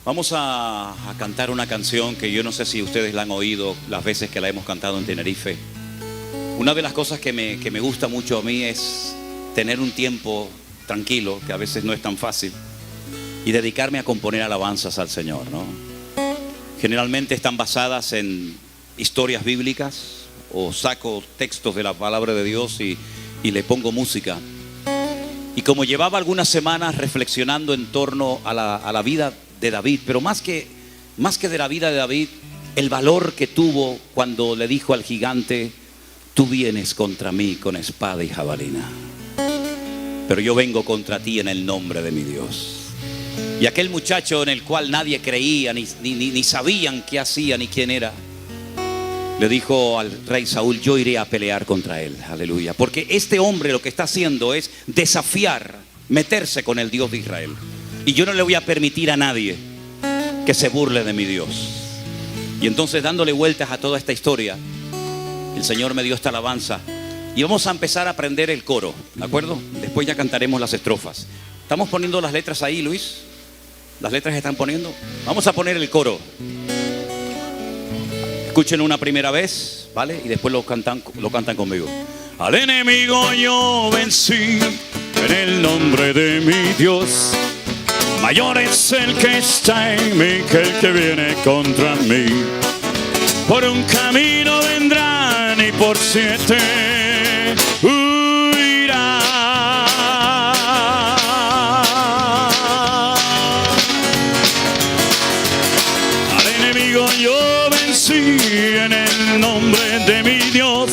Vamos a cantar una canción que yo no sé si ustedes la han oído las veces que la hemos cantado en Tenerife. Una de las cosas que me gusta mucho a mí es tener un tiempo tranquilo, que a veces no es tan fácil, y dedicarme a componer alabanzas al Señor, ¿no? Generalmente están basadas en historias bíblicas o saco textos de la palabra de Dios y le pongo música. Y como llevaba algunas semanas reflexionando en torno a la vida de David, pero más que de la vida de David, el valor que tuvo cuando le dijo al gigante: tú vienes contra mí con espada y jabalina, pero yo vengo contra ti en el nombre de mi Dios. Y aquel muchacho en el cual nadie creía, ni sabían qué hacía ni quién era, le dijo al rey Saúl: yo iré a pelear contra él. Aleluya. Porque este hombre lo que está haciendo es desafiar, meterse con el Dios de Israel. Y yo no le voy a permitir a nadie que se burle de mi Dios. Y entonces, dándole vueltas a toda esta historia, el Señor me dio esta alabanza. Y vamos a empezar a aprender el coro, ¿de acuerdo? Después ya cantaremos las estrofas. ¿Estamos poniendo las letras ahí, Luis? ¿Las letras se están poniendo? Vamos a poner el coro. Escuchen una primera vez, ¿vale? Y después lo cantan conmigo. Al enemigo yo vencí en el nombre de mi Dios. Mayor es el que está en mí que el que viene contra mí. Por un camino vendrán y por 7 huirán. Al enemigo yo vencí en el nombre de mi Dios.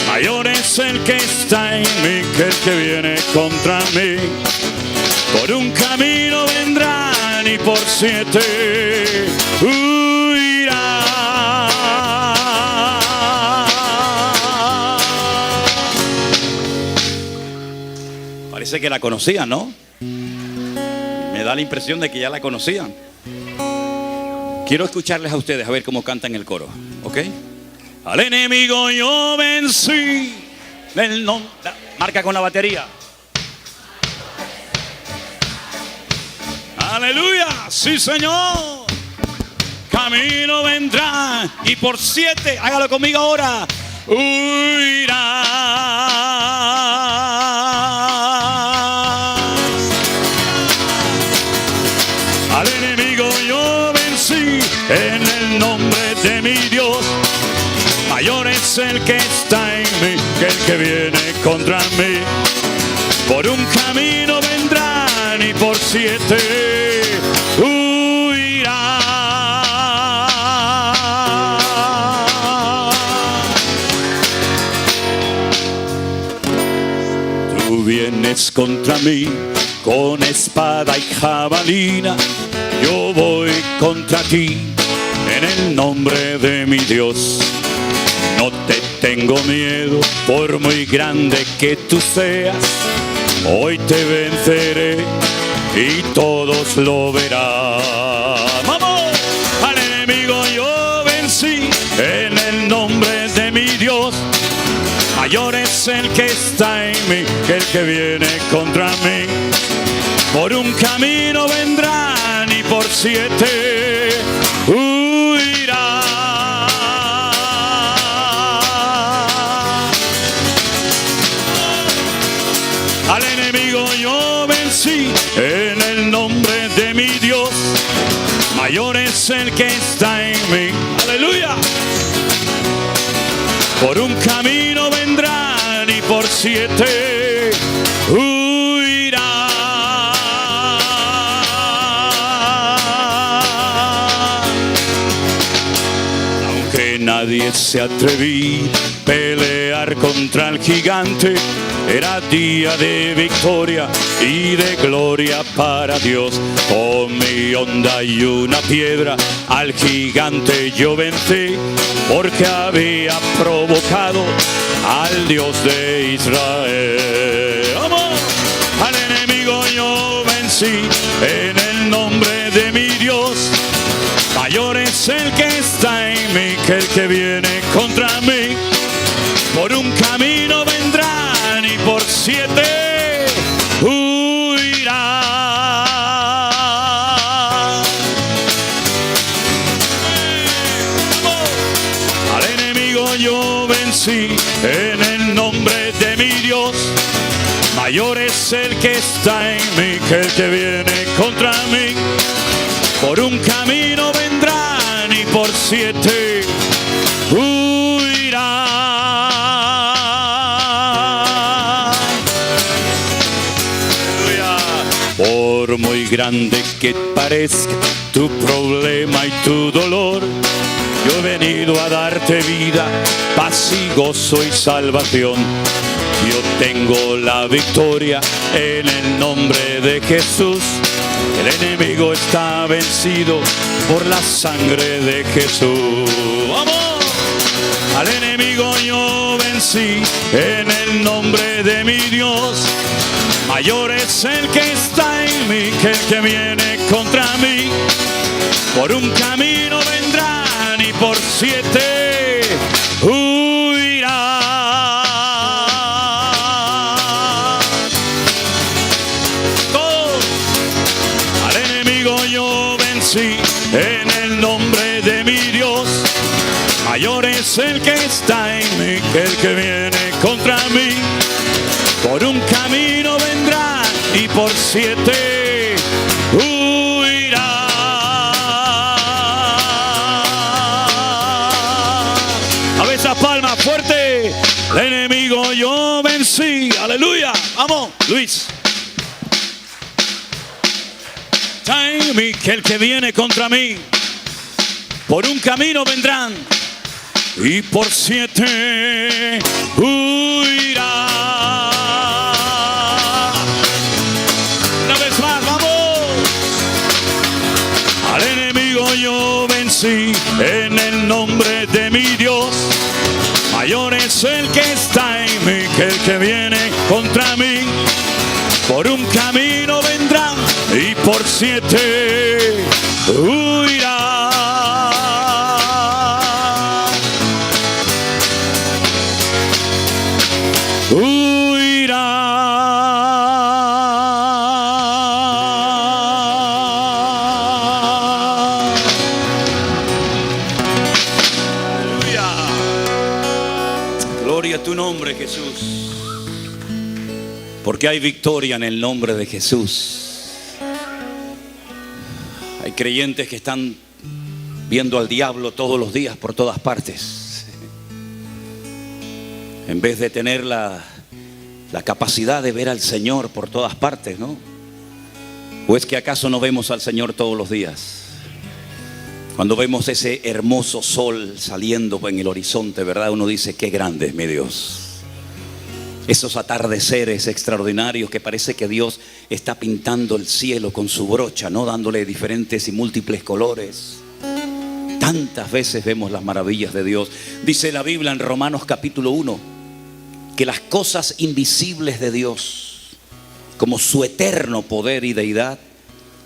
Mayor es el que está en mí que el que viene contra mí. Por un camino vendrán y por 7 huirán. Parece que la conocían, ¿no? Me da la impresión de que ya la conocían. Quiero escucharles a ustedes a ver cómo cantan el coro, ¿ok? Al enemigo yo vencí. Marca con la batería. Aleluya, sí Señor. Camino vendrá y por 7, hágalo conmigo ahora, huirá. Al enemigo yo vencí en el nombre de mi Dios. Mayor es el que está en mí que el que viene contra mí. Por un camino vendrán y por 7 huirán. Tú vienes contra mí con espada y jabalina. Yo voy contra ti en el nombre de mi Dios. No te tengo miedo por muy grande que tú seas. Hoy te venceré y todos lo verán. ¡Vamos! Al enemigo yo vencí en el nombre de mi Dios. Mayor es el que está en mí que el que viene contra mí. Por un camino vendrán y por 7 huirán. Al enemigo yo vencí en el nombre de mi Dios. Mayor es el que está en mí. Aleluya. Por un camino vendrán y por 7 huirán. Aunque nadie se atreví a pelear contra el gigante, era día de victoria y de gloria para Dios. Con mi onda y una piedra al gigante yo vencí, porque había provocado al Dios de Israel. ¡Vamos! Al enemigo yo vencí en el nombre de mi Dios. Mayor es el que está en mí que el que viene contra mí. Por un camino vendrán y por 7 huirán. vencí en el nombre de mi Dios. Mayor es el que está en mí que el que viene contra mí. Por un camino vendrán y por 7 huirán. Por muy grande que parezca tu problema y tu dolor, yo he venido a darte vida, paz y gozo y salvación. Yo tengo la victoria en el nombre de Jesús. El enemigo está vencido por la sangre de Jesús. ¡Vamos! Al enemigo yo vencí en el nombre de mi Dios. Mayor es el que está en mí que el que viene contra mí. Por un camino vendrán y por 7 huirán. Todos. Al enemigo yo vencí en el nombre de mi Dios. Mayor es el que está en mí que el que viene contra mí. Por un camino vendrá y por 7 huirá. A ver esas palmas fuerte. El enemigo yo vencí. Aleluya. Vamos, Luis. Time que el que viene contra mí. Por un camino vendrán y por 7 huirá. Una vez más, vamos. Al enemigo yo vencí en el nombre de mi Dios. Mayor es el que está en mí que el que viene contra mí. Por un camino vendrá y por 7 huirá. Gloria a tu nombre, Jesús. Porque hay victoria en el nombre de Jesús. Hay creyentes que están viendo al diablo todos los días por todas partes, en vez de tener la capacidad de ver al Señor por todas partes, ¿no? ¿O es que acaso no vemos al Señor todos los días? Cuando vemos ese hermoso sol saliendo en el horizonte, ¿verdad? Uno dice, qué grande es mi Dios. Esos atardeceres extraordinarios que parece que Dios está pintando el cielo con su brocha, ¿no? Dándole diferentes y múltiples colores. Tantas veces vemos las maravillas de Dios. Dice la Biblia en Romanos capítulo 1 que las cosas invisibles de Dios, como su eterno poder y deidad,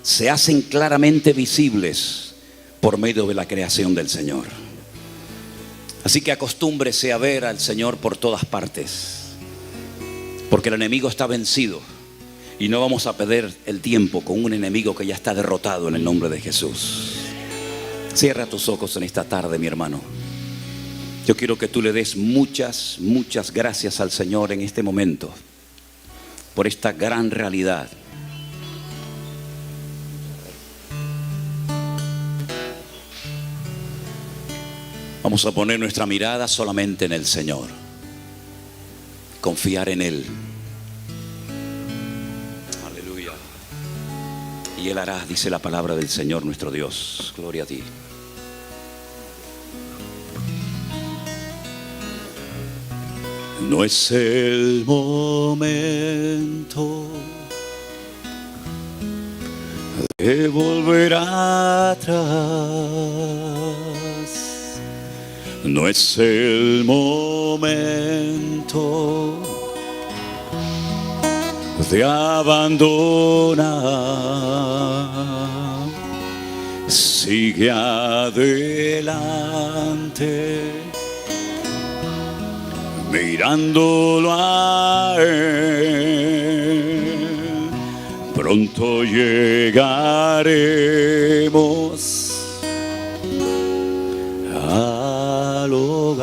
se hacen claramente visibles por medio de la creación del Señor. Así que acostúmbrese a ver al Señor por todas partes, porque el enemigo está vencido y no vamos a perder el tiempo con un enemigo que ya está derrotado en el nombre de Jesús. Cierra tus ojos en esta tarde, mi hermano. Yo quiero que tú le des muchas gracias al Señor en este momento por esta gran realidad. Vamos a poner nuestra mirada solamente en el Señor. Confiar en Él. Aleluya. Y Él hará, dice la palabra del Señor nuestro Dios. Gloria a ti. No es el momento de volver atrás. No es el momento de abandonar. Sigue adelante, mirándolo a Él. Pronto llegaremos al hogar.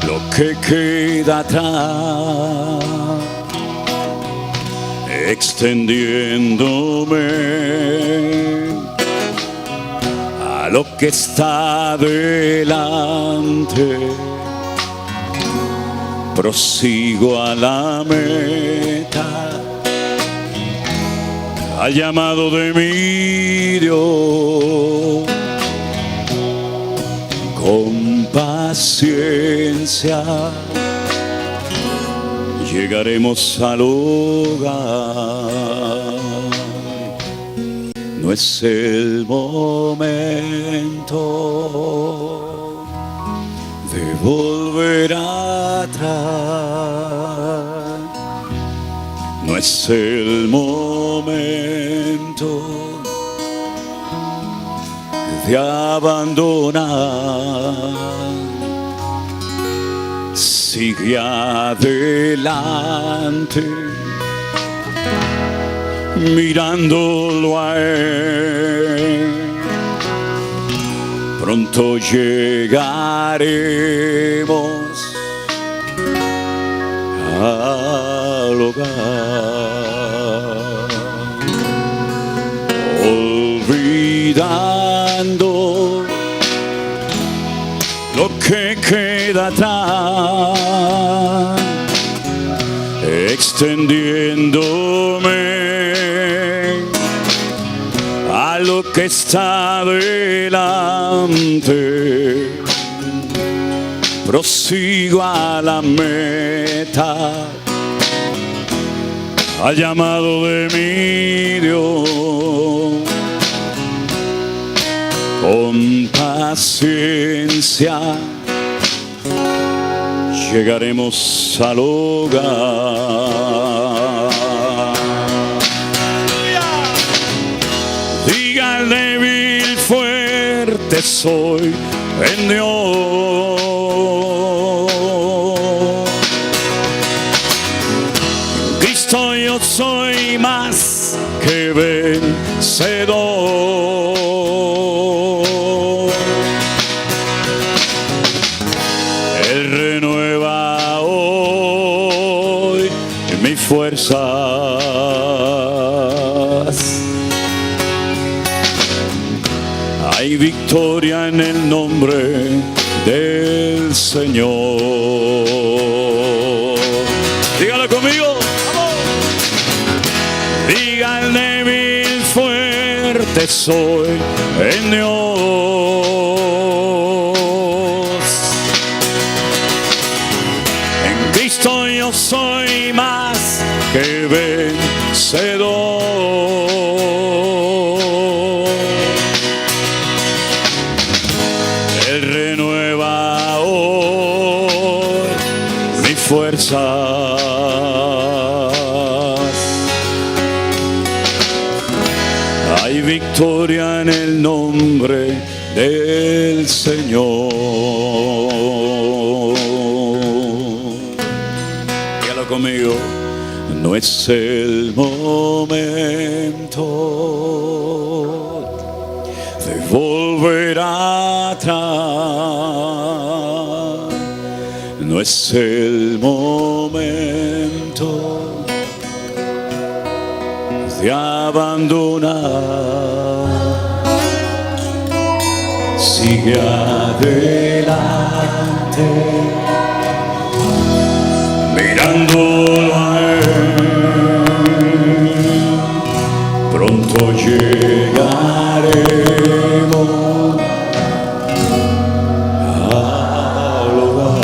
lo que queda atrás, extendiéndome a lo que está delante. Prosigo a la meta, al llamado de mi Dios. Con paciencia llegaremos al hogar. No es el momento de volver atrás. No es el momento de abandonar. Sigue adelante, mirándolo a Él. Pronto llegaremos al hogar, olvidando lo que queda atrás, extendiéndome a lo que está delante. Prosigo a la meta, al llamado de mi Dios. Con paciencia llegaremos al hogar. Diga al débil, fuerte soy en Dios. En Cristo yo soy más que vencedor. Él renueva hoy mis fuerzas. Hay victoria en el nombre del Señor. Dígalo conmigo. ¡Vamos! Diga al débil, fuerte soy en Dios. En Cristo yo soy más que vencedor. Él renueva hoy mis fuerzas. Hay victoria en el nombre del Señor. Dígalo conmigo. No es el momento de volver atrás. No es el momento de abandonar. Sigue adelante, mirándolo a Él. Pronto llegaremos al hogar,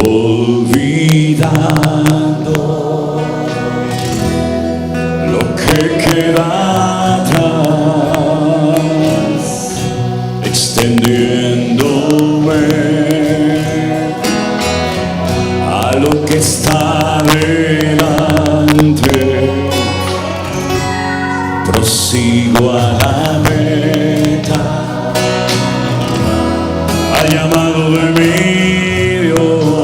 olvidando lo que queda atrás, extendiéndome a lo que está delante. Prosigo a la meta, al llamado de mi Dios.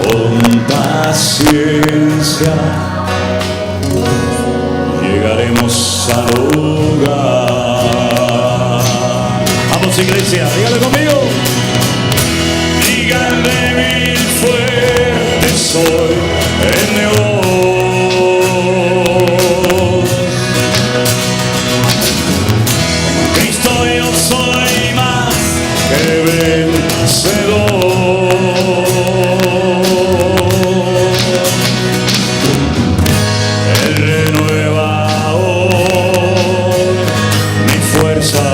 Con paciencia llegaremos al hogar. iglesia, dígale conmigo. Dígale bien fuerte, soy el Dios. En Cristo yo soy más que vencedor. Él renueva hoy mi fuerza.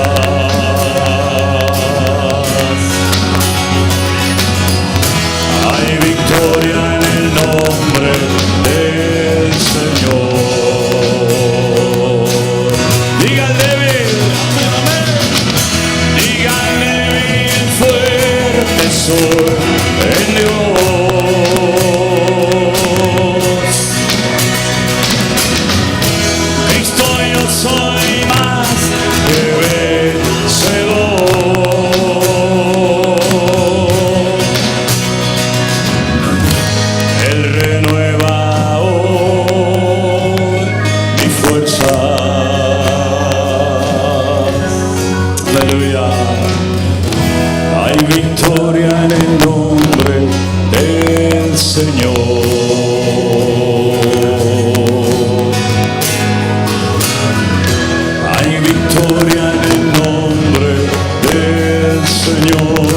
Hay victoria en el nombre del Señor. Díganle bien, díganle bien fuerte, soy el Dios. Cristo yo soy más que vencedor. Él renueva hoy mi fuerza. Aleluya. Hay victoria en el nombre del Señor. Hay victoria en el nombre del Señor.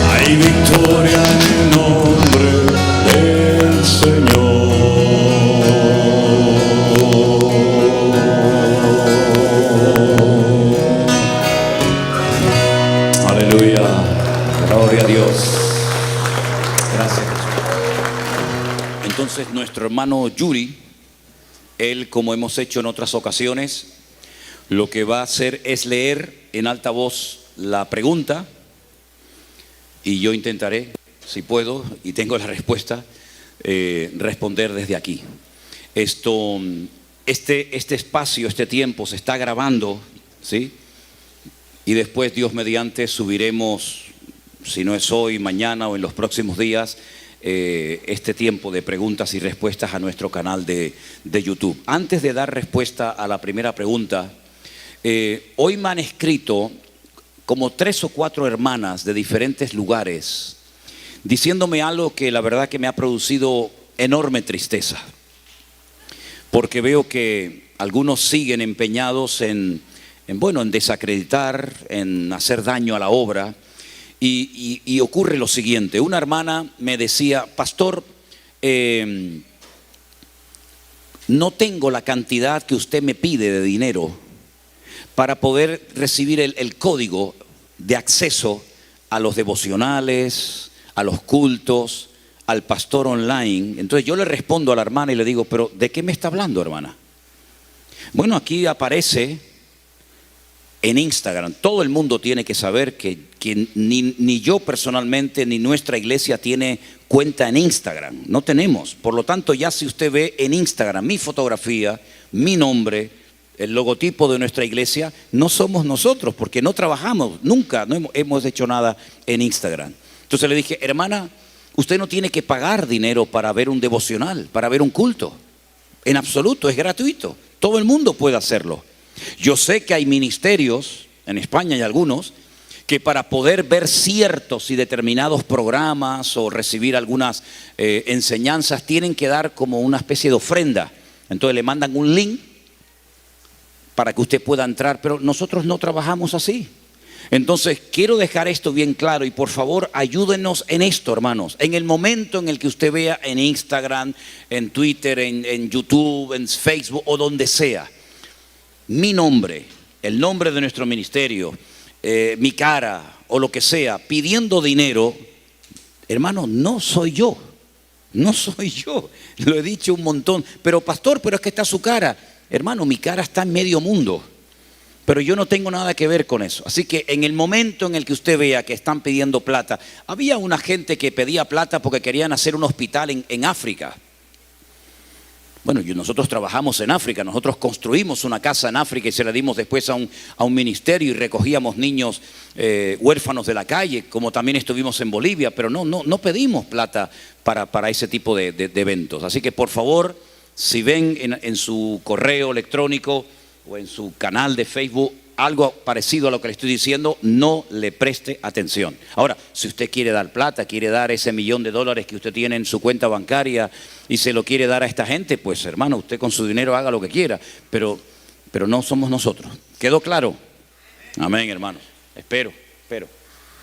Hay victoria en el nombre del Señor. Aleluya. Gloria a Dios. Gracias, Jesús. Entonces, nuestro hermano Yuri, él, como hemos hecho en otras ocasiones, lo que va a hacer es leer en alta voz la pregunta y yo intentaré, si puedo y tengo la respuesta, responder desde aquí. Este espacio, este tiempo se está grabando, ¿sí? Y después, Dios mediante, subiremos, si no es hoy, mañana o en los próximos días, este tiempo de preguntas y respuestas a nuestro canal de YouTube. Antes de dar respuesta a la primera pregunta, hoy me han escrito como 3 o 4 hermanas de diferentes lugares diciéndome algo que la verdad que me ha producido enorme tristeza, porque veo que algunos siguen empeñados en desacreditar, en hacer daño a la obra. Y ocurre lo siguiente: una hermana me decía, pastor, no tengo la cantidad que usted me pide de dinero para poder recibir el código de acceso a los devocionales, a los cultos, al pastor online. Entonces yo le respondo a la hermana y le digo, pero ¿de qué me está hablando, hermana? Bueno, aquí aparece en Instagram. Todo el mundo tiene que saber que ni yo personalmente ni nuestra iglesia tiene cuenta en Instagram. No tenemos. Por lo tanto, ya si usted ve en Instagram mi fotografía, mi nombre, el logotipo de nuestra iglesia, no somos nosotros, porque no trabajamos, nunca no hemos hecho nada en Instagram. Entonces le dije, hermana, usted no tiene que pagar dinero para ver un devocional, para ver un culto. En absoluto, es gratuito. Todo el mundo puede hacerlo. Yo sé que hay ministerios, en España hay algunos, que para poder ver ciertos y determinados programas o recibir algunas enseñanzas tienen que dar como una especie de ofrenda. Entonces le mandan un link para que usted pueda entrar, pero nosotros no trabajamos así. Entonces quiero dejar esto bien claro y por favor ayúdenos en esto, hermanos. En el momento en el que usted vea en Instagram, en Twitter, en YouTube, en Facebook o donde sea, mi nombre, el nombre de nuestro ministerio, mi cara o lo que sea, pidiendo dinero, hermano, no soy yo. No soy yo. Lo he dicho un montón. Pero pastor, pero es que está su cara. Hermano, mi cara está en medio mundo. Pero yo no tengo nada que ver con eso. Así que en el momento en el que usted vea que están pidiendo plata, había una gente que pedía plata porque querían hacer un hospital en África. Bueno, nosotros trabajamos en África, nosotros construimos una casa en África y se la dimos después a un ministerio y recogíamos niños huérfanos de la calle, como también estuvimos en Bolivia, pero no pedimos plata para ese tipo de eventos. Así que por favor, Si ven en su correo electrónico o en su canal de Facebook algo parecido a lo que le estoy diciendo, no le preste atención. Ahora, si usted quiere dar plata, quiere dar ese $1.000.000 que usted tiene en su cuenta bancaria y se lo quiere dar a esta gente, pues hermano, usted con su dinero haga lo que quiera, pero no somos nosotros. ¿Quedó claro? Amén, hermanos. Espero.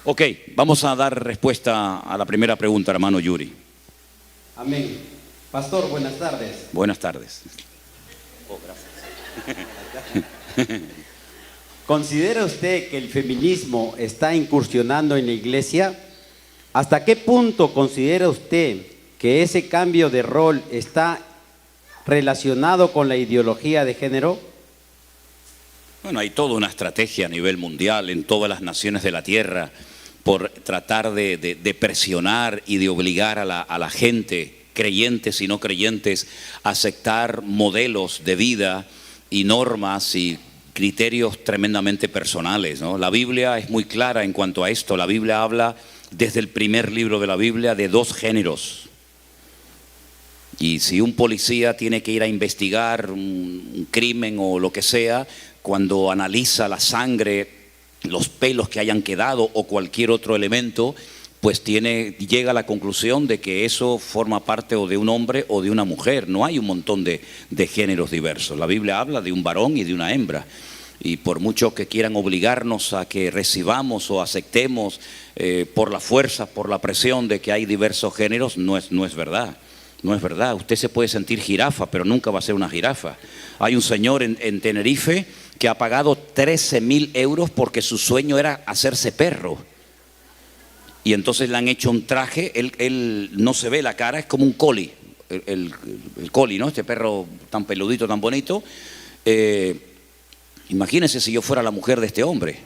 Ok, vamos a dar respuesta a la primera pregunta, hermano Yuri. Amén. Pastor, buenas tardes. Buenas tardes. Oh, gracias. ¿Considera usted que el feminismo está incursionando en la iglesia? ¿Hasta qué punto considera usted que ese cambio de rol está relacionado con la ideología de género? Bueno, hay toda una estrategia a nivel mundial en todas las naciones de la tierra por tratar de presionar y de obligar a la gente, creyentes y no creyentes, a aceptar modelos de vida y normas y criterios tremendamente personales, ¿no? La Biblia es muy clara en cuanto a esto. La Biblia habla desde el primer libro de la Biblia de 2 géneros. Y si un policía tiene que ir a investigar un crimen o lo que sea, cuando analiza la sangre, los pelos que hayan quedado o cualquier otro elemento, pues llega a la conclusión de que eso forma parte o de un hombre o de una mujer. No hay un montón de géneros diversos. La Biblia habla de un varón y de una hembra. Y por mucho que quieran obligarnos a que recibamos o aceptemos por la fuerza, por la presión de que hay diversos géneros, no es verdad. No es verdad. Usted se puede sentir jirafa, pero nunca va a ser una jirafa. Hay un señor en Tenerife que ha pagado 13.000 euros porque su sueño era hacerse perro. Y entonces le han hecho un traje, él no se ve la cara, es como un collie, el collie, ¿no? Este perro tan peludito, tan bonito. Imagínense si yo fuera la mujer de este hombre,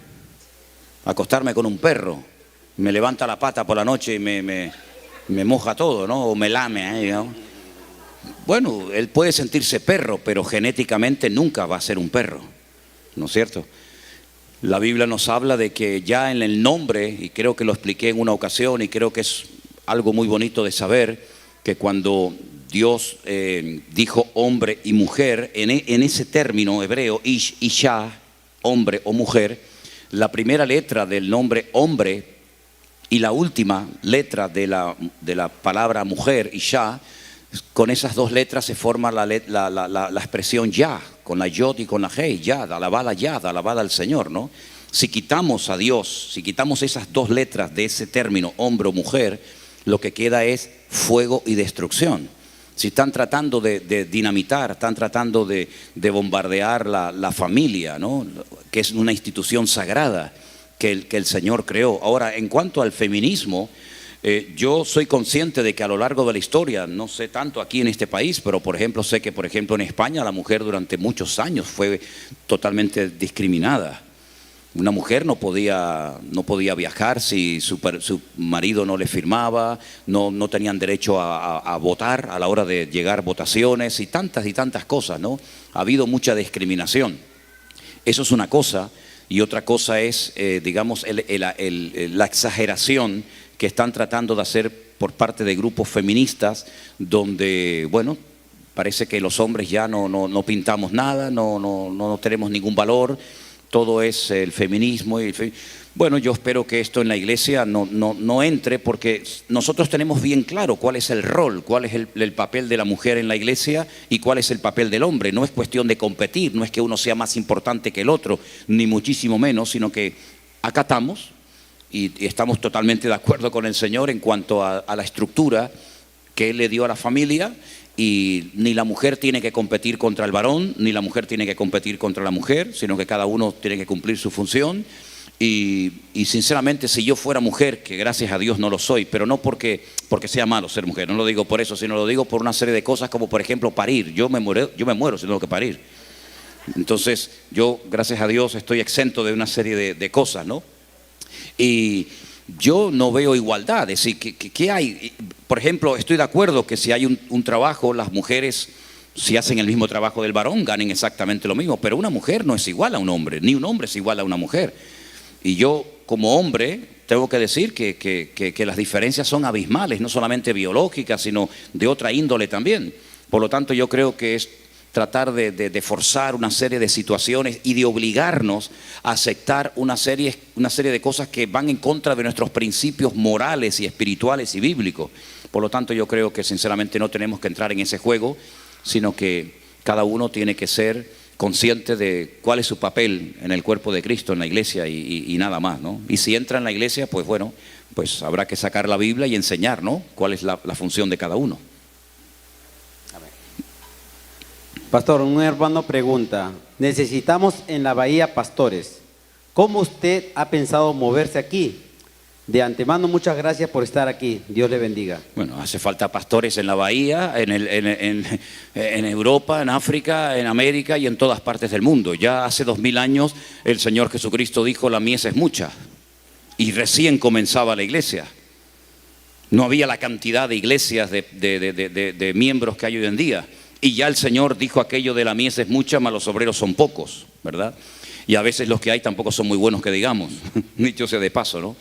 acostarme con un perro, me levanta la pata por la noche y me moja todo, ¿no? O me lame, ¿no? Bueno, él puede sentirse perro, pero genéticamente nunca va a ser un perro, ¿no es cierto? La Biblia nos habla de que ya en el nombre, y creo que lo expliqué en una ocasión, y creo que es algo muy bonito de saber, que cuando Dios dijo hombre y mujer, en ese término hebreo, ish, isha, hombre o mujer, la primera letra del nombre hombre y la última letra de la palabra mujer, isha, con esas 2 letras se forma la expresión ya, con la yod y con la hey, yad, alabada yad, alabada al Señor, ¿no? Si quitamos a Dios, si quitamos esas 2 letras de ese término, hombre o mujer, lo que queda es fuego y destrucción. Si están tratando de dinamitar, están tratando de bombardear la familia, ¿no? Que es una institución sagrada que el Señor creó. Ahora, en cuanto al feminismo, yo soy consciente de que a lo largo de la historia, no sé tanto aquí en este país, pero por ejemplo sé que por ejemplo en España la mujer durante muchos años fue totalmente discriminada. Una mujer no podía viajar si su marido no le firmaba, no tenían derecho a votar a la hora de llegar votaciones y tantas cosas, ¿no? Ha habido mucha discriminación. Eso es una cosa, y otra cosa es, digamos, la exageración que están tratando de hacer por parte de grupos feministas, donde, bueno, parece que los hombres ya no pintamos nada, no tenemos ningún valor, todo es el feminismo. Bueno, yo espero que esto en la iglesia no entre, porque nosotros tenemos bien claro cuál es el rol, cuál es el papel de la mujer en la iglesia y cuál es el papel del hombre. No es cuestión de competir, no es que uno sea más importante que el otro, ni muchísimo menos, sino que acatamos y estamos totalmente de acuerdo con el Señor en cuanto a la estructura que Él le dio a la familia, y ni la mujer tiene que competir contra el varón, ni la mujer tiene que competir contra la mujer, sino que cada uno tiene que cumplir su función. Y sinceramente, si yo fuera mujer, que gracias a Dios no lo soy, pero no porque sea malo ser mujer, no lo digo por eso, sino lo digo por una serie de cosas como por ejemplo parir. Yo me muero si tengo que parir. Entonces yo, gracias a Dios, estoy exento de una serie de cosas, ¿no? Y yo no veo igualdad. Es decir, ¿qué hay? Por ejemplo, estoy de acuerdo que si hay un trabajo, las mujeres, si hacen el mismo trabajo del varón, ganen exactamente lo mismo, pero una mujer no es igual a un hombre, ni un hombre es igual a una mujer. Y yo, como hombre, tengo que decir que las diferencias son abismales, no solamente biológicas, sino de otra índole también. Por lo tanto, yo creo que es tratar de forzar una serie de situaciones y de obligarnos a aceptar una serie de cosas que van en contra de nuestros principios morales y espirituales y bíblicos. Por lo tanto, yo creo que sinceramente no tenemos que entrar en ese juego, sino que cada uno tiene que ser consciente de cuál es su papel en el cuerpo de Cristo, en la iglesia y nada más, ¿no? Y si entra en la iglesia, pues bueno, pues habrá que sacar la Biblia y enseñar, ¿no?, cuál es la función de cada uno. Pastor, un hermano pregunta, necesitamos en la Bahía pastores. ¿Cómo usted ha pensado moverse aquí? De antemano, muchas gracias por estar aquí. Dios le bendiga. Bueno, hace falta pastores en la Bahía, en Europa, en África, en América y en todas partes del mundo. Ya hace 2000 años el Señor Jesucristo dijo, la mies es mucha. Y recién comenzaba la iglesia. No había la cantidad de iglesias, de miembros que hay hoy en día. Y ya el Señor dijo aquello de la mies es mucha, mas los obreros son pocos, ¿verdad? Y a veces los que hay tampoco son muy buenos que digamos, dicho sea de paso, ¿no?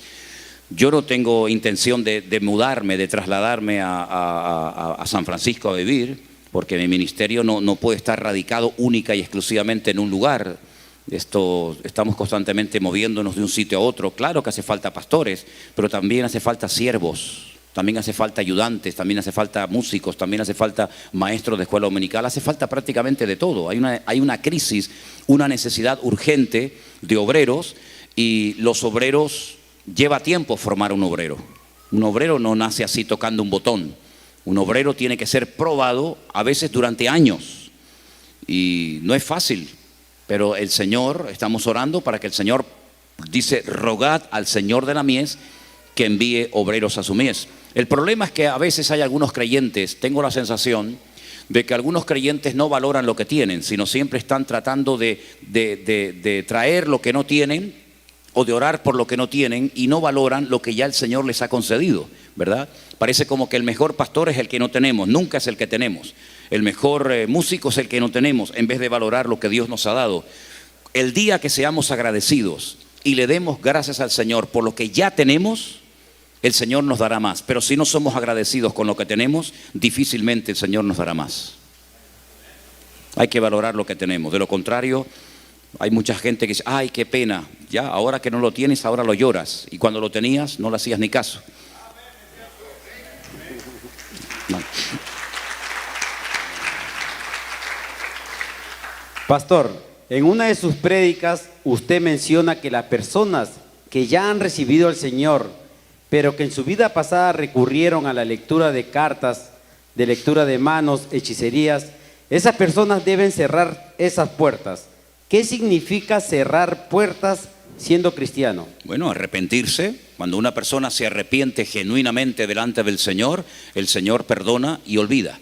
Yo no tengo intención de mudarme, de trasladarme a San Francisco a vivir, porque mi ministerio no puede estar radicado única y exclusivamente en un lugar. Estamos constantemente moviéndonos de un sitio a otro. Claro que hace falta pastores, pero también hace falta siervos. También hace falta ayudantes, también hace falta músicos, también hace falta maestros de escuela dominical, hace falta prácticamente de todo. Hay una crisis, una necesidad urgente de obreros y los obreros, lleva tiempo formar un obrero. Un obrero no nace así tocando un botón. Un obrero tiene que ser probado a veces durante años y no es fácil, pero el Señor, estamos orando para que el Señor, dice, rogad al Señor de la mies que envíe obreros a su mies. El problema es que a veces hay algunos creyentes, tengo la sensación de que algunos creyentes no valoran lo que tienen, sino siempre están tratando de traer lo que no tienen o de orar por lo que no tienen y no valoran lo que ya el Señor les ha concedido, ¿verdad? Parece como que el mejor pastor es el que no tenemos, nunca es el que tenemos. El mejor músico es el que no tenemos, en vez de valorar lo que Dios nos ha dado. El día que seamos agradecidos y le demos gracias al Señor por lo que ya tenemos, el Señor nos dará más. Pero si no somos agradecidos con lo que tenemos, difícilmente el Señor nos dará más. Hay que valorar lo que tenemos. De lo contrario, hay mucha gente que dice, ay, qué pena, ya, ahora que no lo tienes, ahora lo lloras. Y cuando lo tenías, no le hacías ni caso. No. Pastor, en una de sus prédicas, usted menciona que las personas que ya han recibido al Señor, pero que en su vida pasada recurrieron a la lectura de cartas, de lectura de manos, hechicerías, esas personas deben cerrar esas puertas. ¿Qué significa cerrar puertas siendo cristiano? Bueno, arrepentirse. Cuando una persona se arrepiente genuinamente delante del Señor, el Señor perdona y olvida.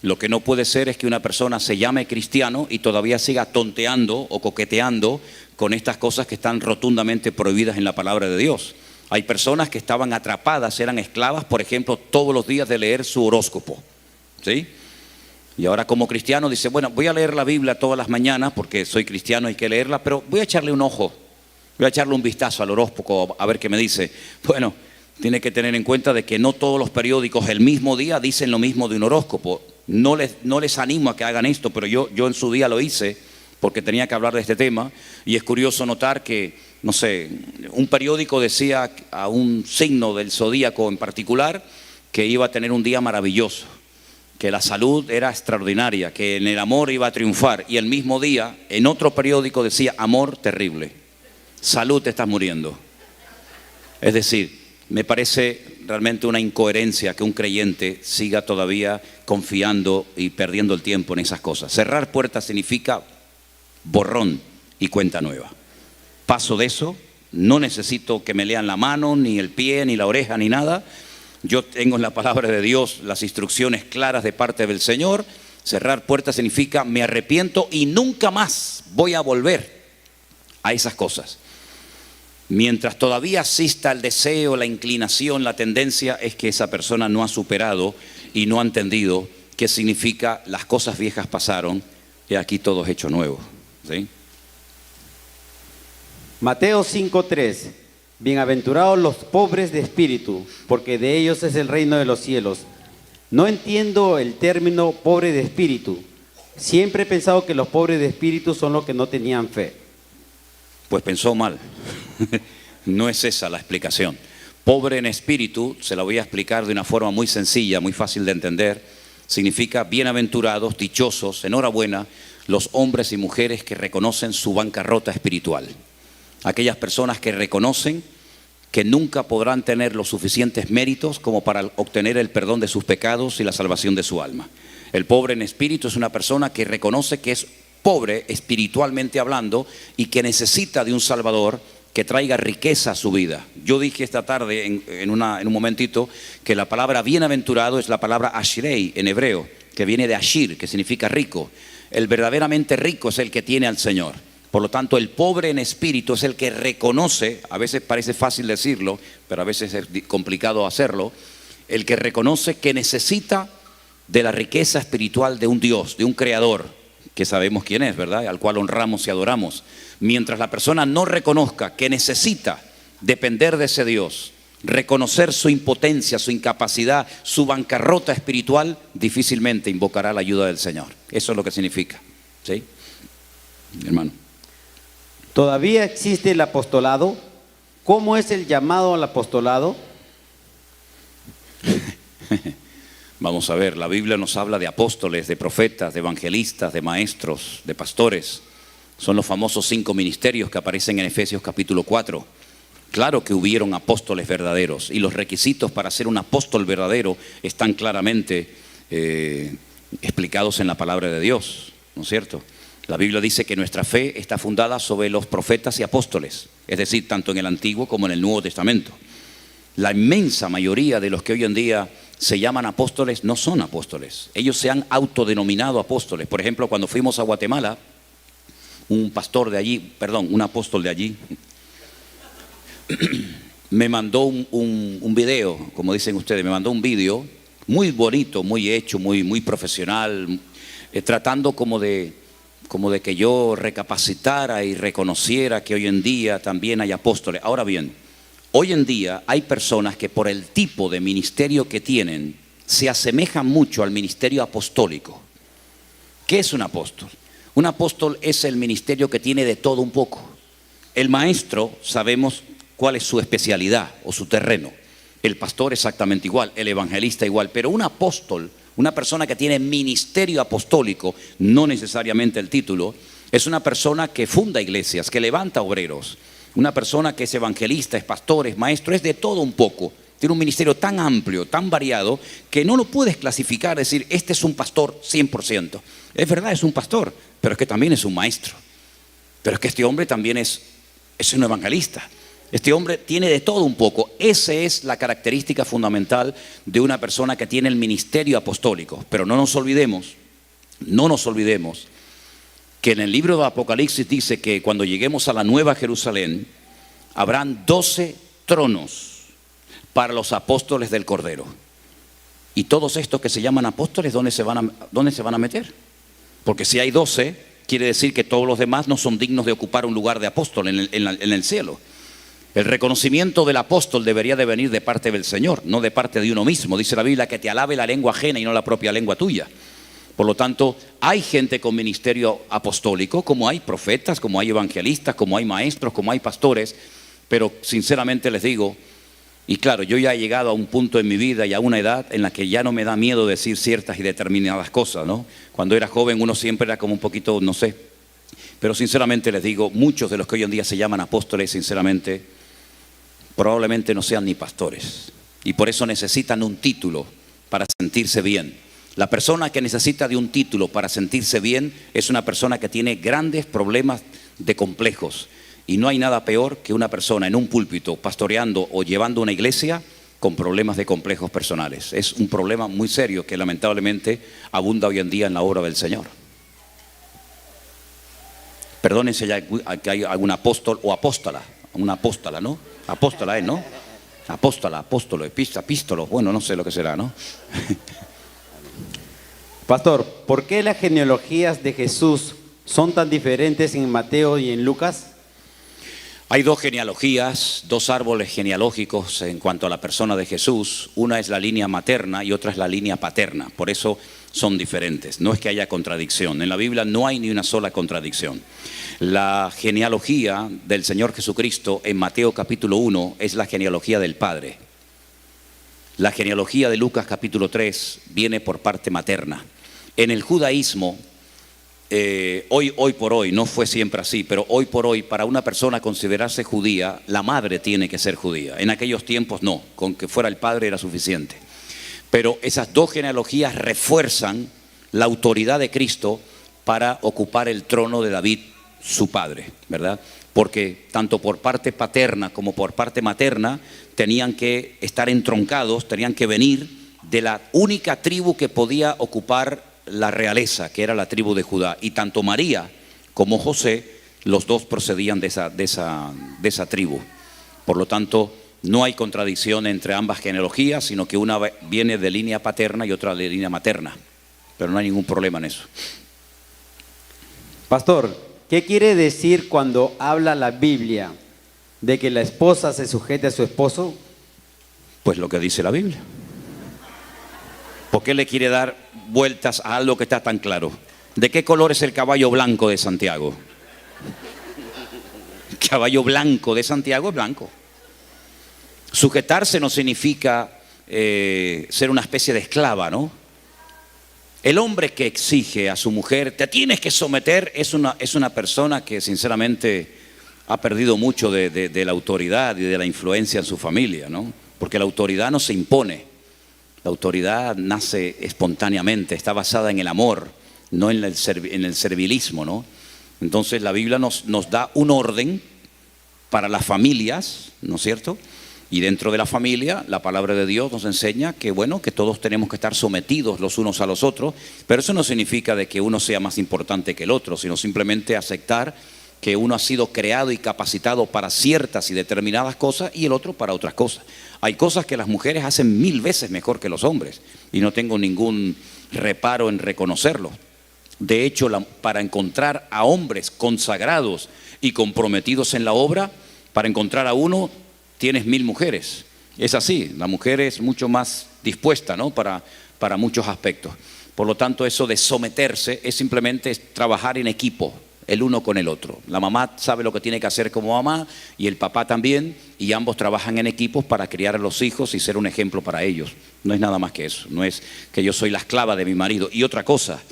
Lo que no puede ser es que una persona se llame cristiano y todavía siga tonteando o coqueteando con estas cosas que están rotundamente prohibidas en la palabra de Dios. Hay personas que estaban atrapadas, eran esclavas, por ejemplo, todos los días de leer su horóscopo, ¿sí? Y ahora como cristiano dice, bueno, voy a leer la Biblia todas las mañanas porque soy cristiano, hay que leerla, pero voy a echarle un ojo, voy a echarle un vistazo al horóscopo a ver qué me dice. Bueno, tiene que tener en cuenta de que no todos los periódicos el mismo día dicen lo mismo de un horóscopo. No les animo a que hagan esto, pero yo en su día lo hice porque tenía que hablar de este tema y es curioso notar que, no sé, un periódico decía a un signo del zodíaco en particular que iba a tener un día maravilloso, que la salud era extraordinaria, que en el amor iba a triunfar y el mismo día en otro periódico decía amor terrible, salud te estás muriendo. Es decir, me parece realmente una incoherencia que un creyente siga todavía confiando y perdiendo el tiempo en esas cosas. Cerrar puertas significa borrón y cuenta nueva. Paso de eso, no necesito que me lean la mano, ni el pie, ni la oreja, ni nada. Yo tengo en la palabra de Dios las instrucciones claras de parte del Señor. Cerrar puertas significa me arrepiento y nunca más voy a volver a esas cosas. Mientras todavía exista el deseo, la inclinación, la tendencia, es que esa persona no ha superado y no ha entendido qué significa las cosas viejas pasaron y aquí todo es hecho nuevo, ¿sí? Mateo 5:3. Bienaventurados los pobres de espíritu, porque de ellos es el reino de los cielos. No entiendo el término pobre de espíritu. Siempre he pensado que los pobres de espíritu son los que no tenían fe. Pues pensó mal. No es esa la explicación. Pobre en espíritu, se la voy a explicar de una forma muy sencilla, muy fácil de entender. Significa bienaventurados, dichosos, enhorabuena, los hombres y mujeres que reconocen su bancarrota espiritual. Aquellas personas que reconocen que nunca podrán tener los suficientes méritos como para obtener el perdón de sus pecados y la salvación de su alma. El pobre en espíritu es una persona que reconoce que es pobre espiritualmente hablando y que necesita de un Salvador que traiga riqueza a su vida. Yo dije esta tarde en un momentito que la palabra bienaventurado es la palabra ashrei en hebreo, que viene de ashir, que significa rico. El verdaderamente rico es el que tiene al Señor. Por lo tanto, el pobre en espíritu es el que reconoce, a veces parece fácil decirlo, pero a veces es complicado hacerlo, el que reconoce que necesita de la riqueza espiritual de un Dios, de un Creador, que sabemos quién es, ¿verdad? Al cual honramos y adoramos. Mientras la persona no reconozca que necesita depender de ese Dios, reconocer su impotencia, su incapacidad, su bancarrota espiritual, difícilmente invocará la ayuda del Señor. Eso es lo que significa, ¿sí? Hermano. ¿Todavía existe el apostolado? ¿Cómo es el llamado al apostolado? Vamos a ver, la Biblia nos habla de apóstoles, de profetas, de evangelistas, de maestros, de pastores. Son los famosos 5 ministerios que aparecen en Efesios capítulo 4. Claro que hubieron apóstoles verdaderos y los requisitos para ser un apóstol verdadero están claramente explicados en la palabra de Dios, ¿no es cierto? La Biblia dice que nuestra fe está fundada sobre los profetas y apóstoles, es decir, tanto en el Antiguo como en el Nuevo Testamento. La inmensa mayoría de los que hoy en día se llaman apóstoles no son apóstoles. Ellos se han autodenominado apóstoles. Por ejemplo, cuando fuimos a Guatemala, un apóstol de allí, me mandó un video, como dicen ustedes, me mandó un video muy bonito, muy hecho, muy profesional, tratando como de que yo recapacitara y reconociera que hoy en día también hay apóstoles. Ahora bien, hoy en día hay personas que por el tipo de ministerio que tienen se asemejan mucho al ministerio apostólico. ¿Qué es un apóstol? Un apóstol es el ministerio que tiene de todo un poco. El maestro, sabemos cuál es su especialidad o su terreno. El pastor exactamente igual, el evangelista igual, pero un apóstol, una persona que tiene ministerio apostólico, no necesariamente el título, es una persona que funda iglesias, que levanta obreros, una persona que es evangelista, es pastor, es maestro, es de todo un poco. Tiene un ministerio tan amplio, tan variado, que no lo puedes clasificar, decir, este es un pastor 100%. Es verdad, es un pastor, pero es que también es un maestro. Pero es que este hombre también es un evangelista. Este hombre tiene de todo un poco. Esa es la característica fundamental de una persona que tiene el ministerio apostólico. Pero no nos olvidemos que en el libro de Apocalipsis dice que cuando lleguemos a la Nueva Jerusalén, habrán 12 tronos para los apóstoles del Cordero. Y todos estos que se llaman apóstoles, ¿dónde se van a meter? Porque si hay 12, quiere decir que todos los demás no son dignos de ocupar un lugar de apóstol en el cielo. El reconocimiento del apóstol debería de venir de parte del Señor, no de parte de uno mismo. Dice la Biblia que te alabe la lengua ajena y no la propia lengua tuya. Por lo tanto, hay gente con ministerio apostólico, como hay profetas, como hay evangelistas, como hay maestros, como hay pastores, pero sinceramente les digo, y claro, yo ya he llegado a un punto en mi vida y a una edad en la que ya no me da miedo decir ciertas y determinadas cosas, ¿no? Cuando era joven uno siempre era como un poquito, no sé, pero sinceramente les digo, muchos de los que hoy en día se llaman apóstoles, sinceramente, probablemente no sean ni pastores, y por eso necesitan un título para sentirse bien. La persona que necesita de un título para sentirse bien es una persona que tiene grandes problemas de complejos. Y no hay nada peor que una persona en un púlpito pastoreando o llevando una iglesia con problemas de complejos personales. Es un problema muy serio que lamentablemente abunda hoy en día en la obra del Señor. Perdónense ya que hay algún apóstol o apóstola, una apóstola, ¿no? Apóstola es, ¿no? Apóstola, apóstolo, epístolo, bueno, no sé lo que será, ¿no? Pastor, ¿por qué las genealogías de Jesús son tan diferentes en Mateo y en Lucas? Hay dos genealogías, dos árboles genealógicos en cuanto a la persona de Jesús. Una es la línea materna y otra es la línea paterna. Por eso son diferentes. No es que haya contradicción. En la Biblia no hay ni una sola contradicción. La genealogía del Señor Jesucristo en Mateo capítulo 1 es la genealogía del Padre. La genealogía de Lucas capítulo 3 viene por parte materna. En el judaísmo, hoy por hoy, no fue siempre así, pero hoy por hoy, para una persona considerarse judía, la madre tiene que ser judía. En aquellos tiempos no, con que fuera el padre era suficiente. Pero esas dos genealogías refuerzan la autoridad de Cristo para ocupar el trono de David, su padre, ¿verdad? Porque tanto por parte paterna como por parte materna tenían que estar entroncados, tenían que venir de la única tribu que podía ocupar la realeza, que era la tribu de Judá. Y tanto María como José, los dos procedían de esa tribu. Por lo tanto, no hay contradicción entre ambas genealogías, sino que una viene de línea paterna y otra de línea materna. Pero no hay ningún problema en eso. Pastor, ¿qué quiere decir cuando habla la Biblia de que la esposa se sujete a su esposo? Pues lo que dice la Biblia. ¿Por qué le quiere dar vueltas a algo que está tan claro? ¿De qué color es el caballo blanco de Santiago? El caballo blanco de Santiago es blanco. Sujetarse no significa ser una especie de esclava, ¿no? El hombre que exige a su mujer, te tienes que someter, es una persona que sinceramente ha perdido mucho de la autoridad y de la influencia en su familia, ¿no? Porque la autoridad no se impone. La autoridad nace espontáneamente, está basada en el amor, no en el servilismo, ¿no? Entonces la Biblia nos da un orden para las familias, ¿no es cierto? Y dentro de la familia, la palabra de Dios nos enseña que, bueno, que todos tenemos que estar sometidos los unos a los otros, pero eso no significa de que uno sea más importante que el otro, sino simplemente aceptar que uno ha sido creado y capacitado para ciertas y determinadas cosas y el otro para otras cosas. Hay cosas que las mujeres hacen 1000 veces mejor que los hombres y no tengo ningún reparo en reconocerlo. De hecho, para encontrar a hombres consagrados y comprometidos en la obra, para encontrar a uno tienes 1000 mujeres. Es así, la mujer es mucho más dispuesta, ¿no? para muchos aspectos. Por lo tanto, eso de someterse es simplemente trabajar en equipo, el uno con el otro. La mamá sabe lo que tiene que hacer como mamá y el papá también, y ambos trabajan en equipos para criar a los hijos y ser un ejemplo para ellos. No es nada más que eso, no es que yo soy la esclava de mi marido. Y otra cosa,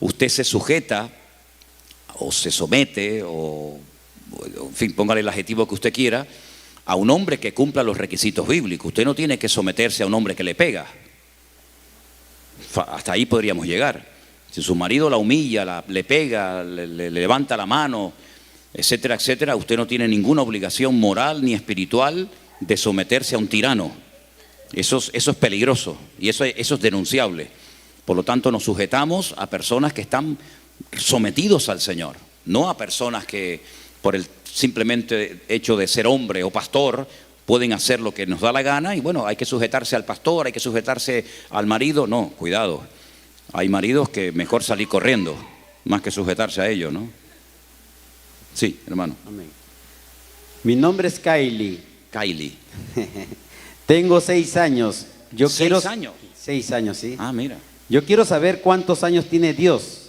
usted se sujeta o se somete o en fin, póngale el adjetivo que usted quiera, a un hombre que cumpla los requisitos bíblicos. Usted no tiene que someterse a un hombre que le pega. Hasta ahí podríamos llegar. Si su marido la humilla, le pega, le levanta la mano, etcétera, etcétera, usted no tiene ninguna obligación moral ni espiritual de someterse a un tirano. Eso es peligroso y eso es denunciable. Por lo tanto, nos sujetamos a personas que están sometidos al Señor, no a personas que por el simplemente hecho de ser hombre o pastor pueden hacer lo que nos da la gana y bueno, hay que sujetarse al pastor, hay que sujetarse al marido. No, cuidado. Hay maridos que mejor salir corriendo, más que sujetarse a ellos, ¿no? Sí, hermano. Amén. Mi nombre es Kylie. Kylie. Tengo 6 años. Yo 6 años. 6 años, sí. Ah, mira. Yo quiero saber cuántos años tiene Dios.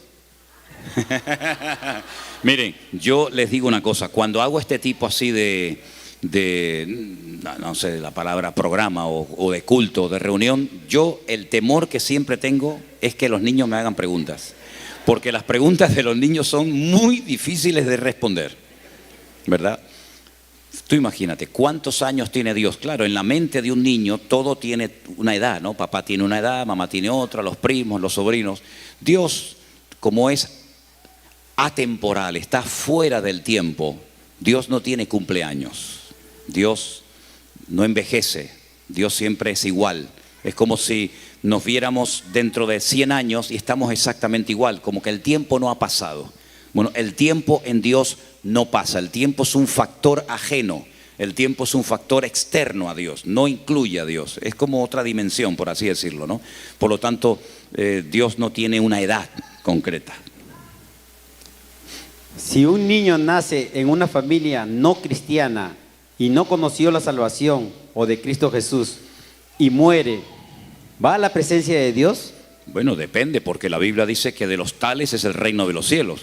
Miren, yo les digo una cosa. Cuando hago este tipo así de no sé, la palabra programa o de culto, de reunión, yo el temor que siempre tengo es que los niños me hagan preguntas, porque las preguntas de los niños son muy difíciles de responder, ¿verdad? Tú imagínate, ¿cuántos años tiene Dios? Claro, en la mente de un niño todo tiene una edad, ¿no? Papá tiene una edad, mamá tiene otra, los primos, los sobrinos. Dios, como es atemporal, está fuera del tiempo, Dios no tiene cumpleaños. Dios no envejece, Dios siempre es igual. Es como si nos viéramos dentro de 100 años y estamos exactamente igual, como que el tiempo no ha pasado. Bueno, el tiempo en Dios no pasa, el tiempo es un factor ajeno, el tiempo es un factor externo a Dios, no incluye a Dios, es como otra dimensión, por así decirlo, ¿no? Por lo tanto, Dios no tiene una edad concreta. Si un niño nace en una familia no cristiana y no conoció la salvación o de Cristo Jesús y muere, ¿va a la presencia de Dios? Bueno, depende, porque la Biblia dice que de los tales es el reino de los cielos.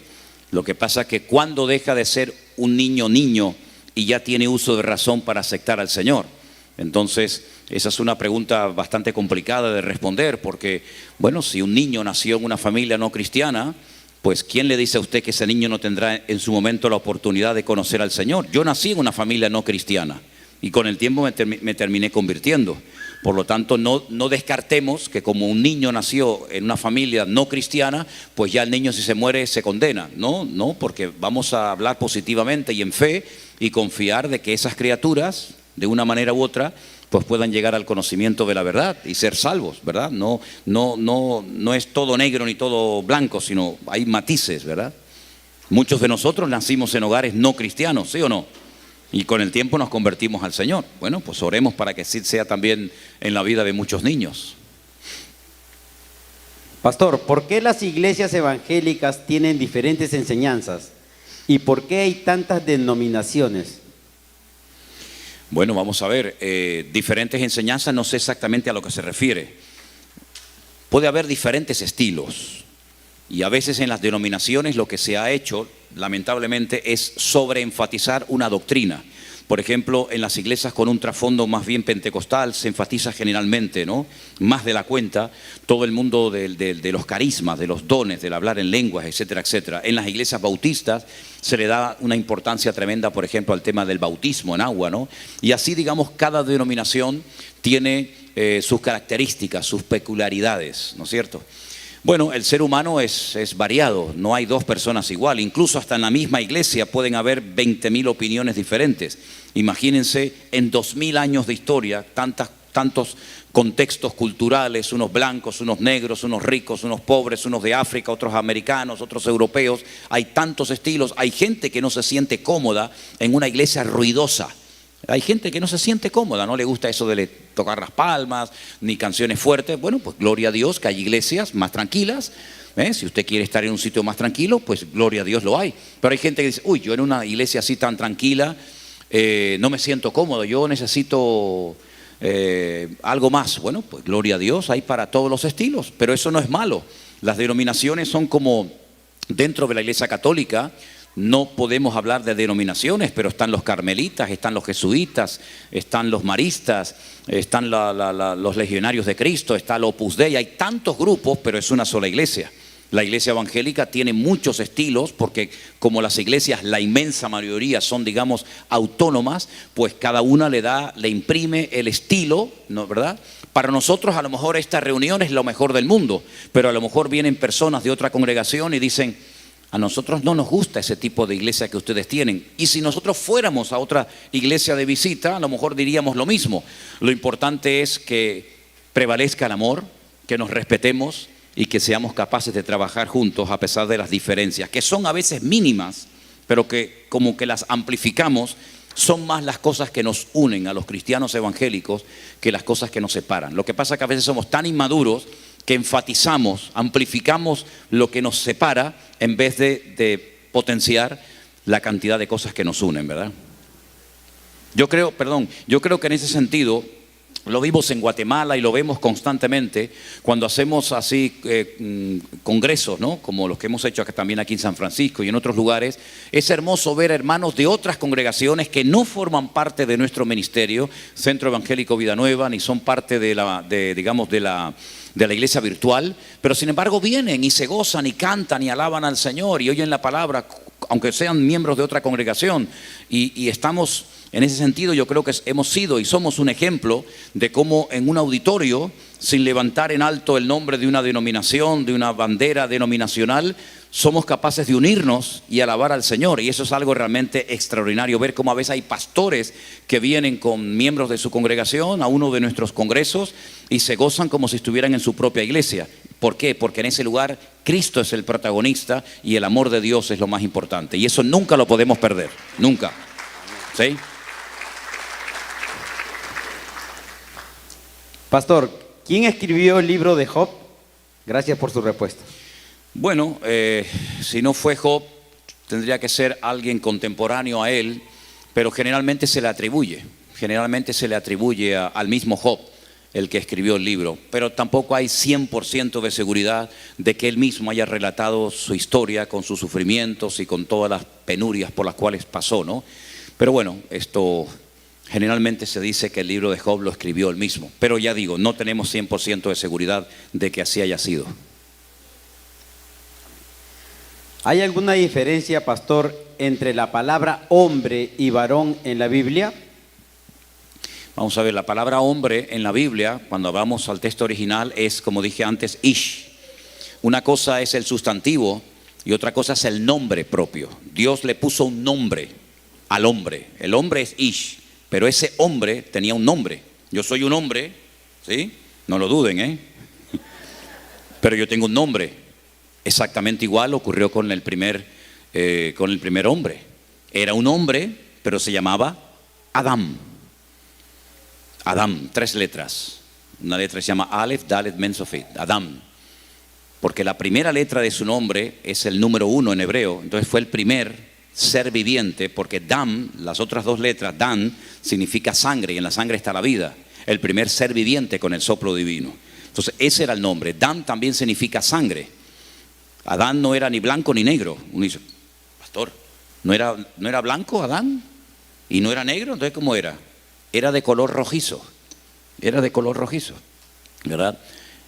Lo que pasa es que cuando deja de ser un niño y ya tiene uso de razón para aceptar al Señor. Entonces, esa es una pregunta bastante complicada de responder, porque, bueno, si un niño nació en una familia no cristiana, pues ¿quién le dice a usted que ese niño no tendrá en su momento la oportunidad de conocer al Señor? Yo nací en una familia no cristiana y con el tiempo me terminé convirtiendo. Por lo tanto, no descartemos que como un niño nació en una familia no cristiana, pues ya el niño si se muere se condena. No, porque vamos a hablar positivamente y en fe y confiar de que esas criaturas, de una manera u otra, pues puedan llegar al conocimiento de la verdad y ser salvos, ¿verdad? No es todo negro ni todo blanco, sino hay matices, ¿verdad? Muchos de nosotros nacimos en hogares no cristianos, ¿sí o no? Y con el tiempo nos convertimos al Señor. Bueno, pues oremos para que así sea también en la vida de muchos niños. Pastor, ¿por qué las iglesias evangélicas tienen diferentes enseñanzas? ¿Y por qué hay tantas denominaciones? Bueno, vamos a ver, diferentes enseñanzas, no sé exactamente a lo que se refiere. Puede haber diferentes estilos y a veces en las denominaciones lo que se ha hecho, lamentablemente, es sobreenfatizar una doctrina. Por ejemplo, en las iglesias con un trasfondo más bien pentecostal se enfatiza generalmente, ¿no?, más de la cuenta, todo el mundo de los carismas, de los dones, del hablar en lenguas, etcétera, etcétera. En las iglesias bautistas se le da una importancia tremenda, por ejemplo, al tema del bautismo en agua, ¿no? Y así, digamos, cada denominación tiene sus características, sus peculiaridades, ¿no es cierto? Bueno, el ser humano es variado, no hay dos personas igual, incluso hasta en la misma iglesia pueden haber 20.000 opiniones diferentes. Imagínense en 2000 años de historia, tantos contextos culturales, unos blancos, unos negros, unos ricos, unos pobres, unos de África, otros americanos, otros europeos, hay tantos estilos, hay gente que no se siente cómoda en una iglesia ruidosa. Hay gente que no se siente cómoda, no le gusta eso de tocar las palmas, ni canciones fuertes. Bueno, pues gloria a Dios que hay iglesias más tranquilas. Si usted quiere estar en un sitio más tranquilo, pues gloria a Dios lo hay. Pero hay gente que dice, uy, yo en una iglesia así tan tranquila no me siento cómodo, yo necesito algo más. Bueno, pues gloria a Dios, hay para todos los estilos, pero eso no es malo. Las denominaciones son como dentro de la iglesia católica. No podemos hablar de denominaciones, pero están los carmelitas, están los jesuitas, están los maristas, están los legionarios de Cristo, está el Opus Dei. Hay tantos grupos, pero es una sola iglesia. La iglesia evangélica tiene muchos estilos porque como las iglesias, la inmensa mayoría son, digamos, autónomas, pues cada una le imprime el estilo, ¿no? ¿Verdad? Para nosotros a lo mejor esta reunión es lo mejor del mundo, pero a lo mejor vienen personas de otra congregación y dicen, a nosotros no nos gusta ese tipo de iglesia que ustedes tienen. Y si nosotros fuéramos a otra iglesia de visita, a lo mejor diríamos lo mismo. Lo importante es que prevalezca el amor, que nos respetemos y que seamos capaces de trabajar juntos a pesar de las diferencias, que son a veces mínimas, pero que como que las amplificamos. Son más las cosas que nos unen a los cristianos evangélicos que las cosas que nos separan. Lo que pasa es que a veces somos tan inmaduros que enfatizamos, amplificamos lo que nos separa en vez de potenciar la cantidad de cosas que nos unen, ¿verdad? Yo creo que en ese sentido lo vimos en Guatemala y lo vemos constantemente cuando hacemos así congresos, ¿no?, como los que hemos hecho también aquí en San Francisco y en otros lugares. Es hermoso ver hermanos de otras congregaciones que no forman parte de nuestro ministerio, Centro Evangélico Vida Nueva, ni son parte de la iglesia virtual, pero sin embargo vienen y se gozan y cantan y alaban al Señor y oyen la palabra, aunque sean miembros de otra congregación, y estamos. En ese sentido yo creo que hemos sido y somos un ejemplo de cómo en un auditorio, sin levantar en alto el nombre de una denominación, de una bandera denominacional, somos capaces de unirnos y alabar al Señor. Y eso es algo realmente extraordinario, ver cómo a veces hay pastores que vienen con miembros de su congregación a uno de nuestros congresos y se gozan como si estuvieran en su propia iglesia. ¿Por qué? Porque en ese lugar Cristo es el protagonista y el amor de Dios es lo más importante. Y eso nunca lo podemos perder, nunca. ¿Sí? Pastor, ¿quién escribió el libro de Job? Gracias por su respuesta. Bueno, si no fue Job, tendría que ser alguien contemporáneo a él, pero generalmente se le atribuye al mismo Job, el que escribió el libro, pero tampoco hay 100% de seguridad de que él mismo haya relatado su historia con sus sufrimientos y con todas las penurias por las cuales pasó, ¿no? Pero bueno, esto generalmente se dice que el libro de Job lo escribió él mismo, pero ya digo, no tenemos 100% de seguridad de que así haya sido. ¿Hay alguna diferencia, pastor, entre la palabra hombre y varón en la Biblia? Vamos a ver, la palabra hombre en la Biblia, cuando vamos al texto original, es, como dije antes, ish. Una cosa es el sustantivo y otra cosa es el nombre propio. Dios le puso un nombre al hombre. El hombre es ish, pero ese hombre tenía un nombre. Yo soy un hombre, ¿sí? No lo duden, ¿eh? Pero yo tengo un nombre. Exactamente igual ocurrió con el primer hombre. Era un hombre, pero se llamaba Adán. Adán, 3 letras. Una letra se llama Aleph, Dalet, Men, Sofit. Adán. Porque la primera letra de su nombre es el número 1 en hebreo. Entonces fue el primer ser viviente, porque Dam, las otras 2 letras, Dan, significa sangre, y en la sangre está la vida. El primer ser viviente con el soplo divino. Entonces ese era el nombre. Dan también significa sangre. Adán no era ni blanco ni negro. Uno dice, pastor, ¿no era blanco Adán? ¿Y no era negro? Entonces, ¿cómo era? Era de color rojizo, ¿verdad?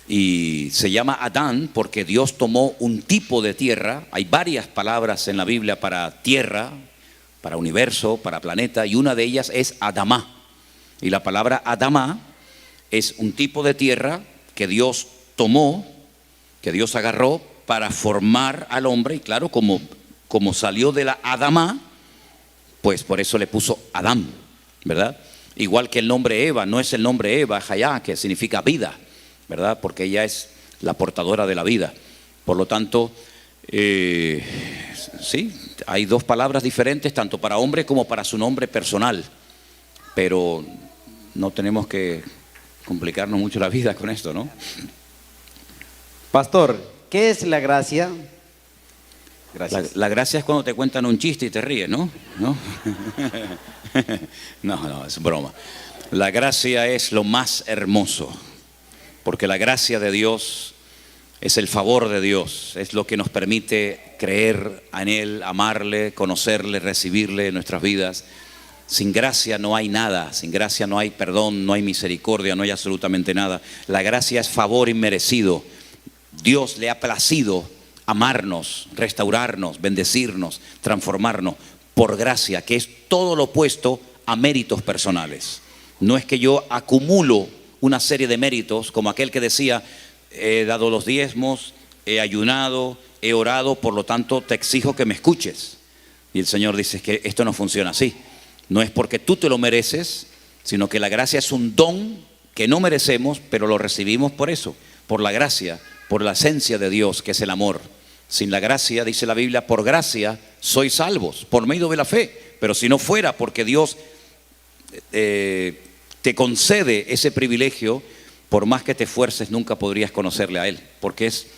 Y se llama Adán porque Dios tomó un tipo de tierra. Hay varias palabras en la Biblia para tierra, para universo, para planeta, y una de ellas es Adamá. Y la palabra Adamá es un tipo de tierra que Dios tomó, que Dios agarró para formar al hombre. Y claro, como salió de la Adamá, pues por eso le puso Adán, ¿verdad? Igual que el nombre Eva, no es el nombre Eva, Hayá, que significa vida, ¿verdad? Porque ella es la portadora de la vida. Por lo tanto, sí, hay 2 palabras diferentes, tanto para hombre como para su nombre personal. Pero no tenemos que complicarnos mucho la vida con esto, ¿no? Pastor, ¿qué es la gracia? Gracias. La gracia es cuando te cuentan un chiste y te ríes, ¿no? ¿No? No, es broma. La gracia es lo más hermoso, porque la gracia de Dios es el favor de Dios, es lo que nos permite creer en Él, amarle, conocerle, recibirle en nuestras vidas. Sin gracia no hay nada, sin gracia no hay perdón, no hay misericordia, no hay absolutamente nada. La gracia es favor inmerecido. Dios le ha placido amarnos, restaurarnos, bendecirnos, transformarnos por gracia, que es todo lo opuesto a méritos personales. No es que yo acumulo una serie de méritos como aquel que decía, he dado los diezmos, he ayunado, he orado, por lo tanto te exijo que me escuches. Y el Señor dice que esto no funciona así. No es porque tú te lo mereces, sino que la gracia es un don que no merecemos, pero lo recibimos por eso, por la gracia, por la esencia de Dios, que es el amor. Sin la gracia, dice la Biblia, por gracia sois salvos, por medio de la fe. Pero si no fuera porque Dios te concede ese privilegio, por más que te esfuerces, nunca podrías conocerle a Él, porque es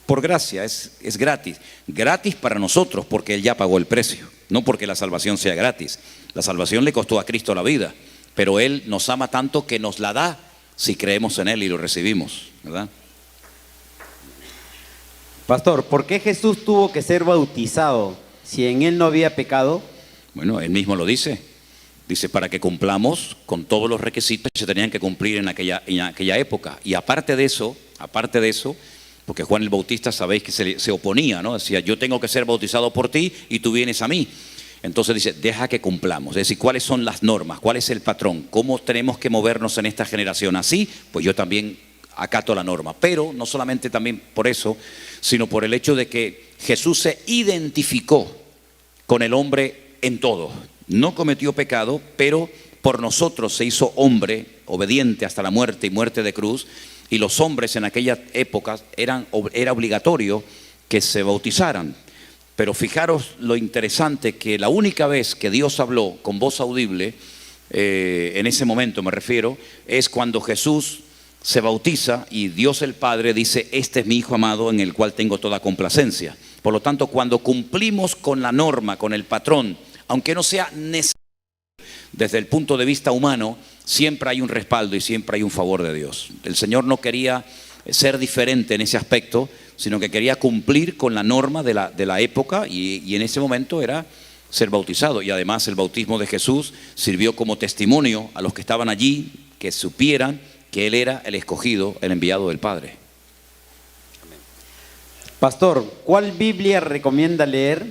por gracia, es gratis. Gratis para nosotros, porque Él ya pagó el precio, no porque la salvación sea gratis. La salvación le costó a Cristo la vida, pero Él nos ama tanto que nos la da si creemos en Él y lo recibimos, ¿verdad? Pastor, ¿por qué Jesús tuvo que ser bautizado si en Él no había pecado? Bueno, Él mismo lo dice. Dice, para que cumplamos con todos los requisitos que se tenían que cumplir en aquella época. Y aparte de eso, porque Juan el Bautista, sabéis que se oponía, ¿no? Decía, yo tengo que ser bautizado por ti y tú vienes a mí. Entonces dice, deja que cumplamos. Es decir, ¿cuáles son las normas? ¿Cuál es el patrón? ¿Cómo tenemos que movernos en esta generación? Así, pues yo también acato la norma. Pero no solamente también por eso, sino por el hecho de que Jesús se identificó con el hombre en todo. No cometió pecado, pero por nosotros se hizo hombre, obediente hasta la muerte y muerte de cruz. Y los hombres en aquella época era obligatorio que se bautizaran. Pero fijaros lo interesante, que la única vez que Dios habló con voz audible, en ese momento me refiero, es cuando Jesús se bautiza y Dios el Padre dice, este es mi Hijo amado en el cual tengo toda complacencia. Por lo tanto, cuando cumplimos con la norma, con el patrón, aunque no sea necesario desde el punto de vista humano, siempre hay un respaldo y siempre hay un favor de Dios. El Señor no quería ser diferente en ese aspecto, sino que quería cumplir con la norma de la época y en ese momento era ser bautizado. Y además el bautismo de Jesús sirvió como testimonio a los que estaban allí, que supieran que Él era el escogido, el enviado del Padre. Pastor, ¿cuál Biblia recomienda leer?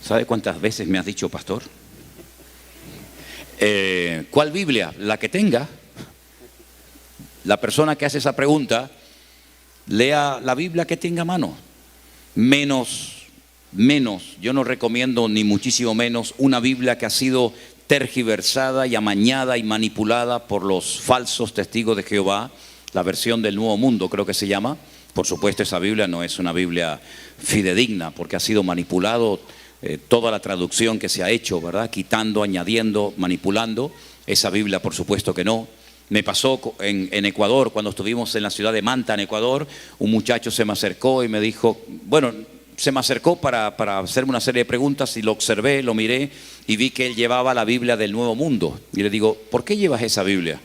¿Sabe cuántas veces me has dicho, pastor? ¿Cuál Biblia? La que tenga. La persona que hace esa pregunta, lea la Biblia que tenga a mano. Menos, yo no recomiendo ni muchísimo menos una Biblia que ha sido tergiversada y amañada y manipulada por los falsos testigos de Jehová, la versión del Nuevo Mundo creo que se llama. Por supuesto esa Biblia no es una Biblia fidedigna porque ha sido manipulado toda la traducción que se ha hecho, ¿verdad? Quitando, añadiendo, manipulando. Esa Biblia por supuesto que no. Me pasó en Ecuador, cuando estuvimos en la ciudad de Manta, en Ecuador, un muchacho se me acercó y me dijo, bueno, se me acercó para hacerme una serie de preguntas y lo observé, lo miré y vi que él llevaba la Biblia del Nuevo Mundo. Y le digo, ¿por qué llevas esa Biblia?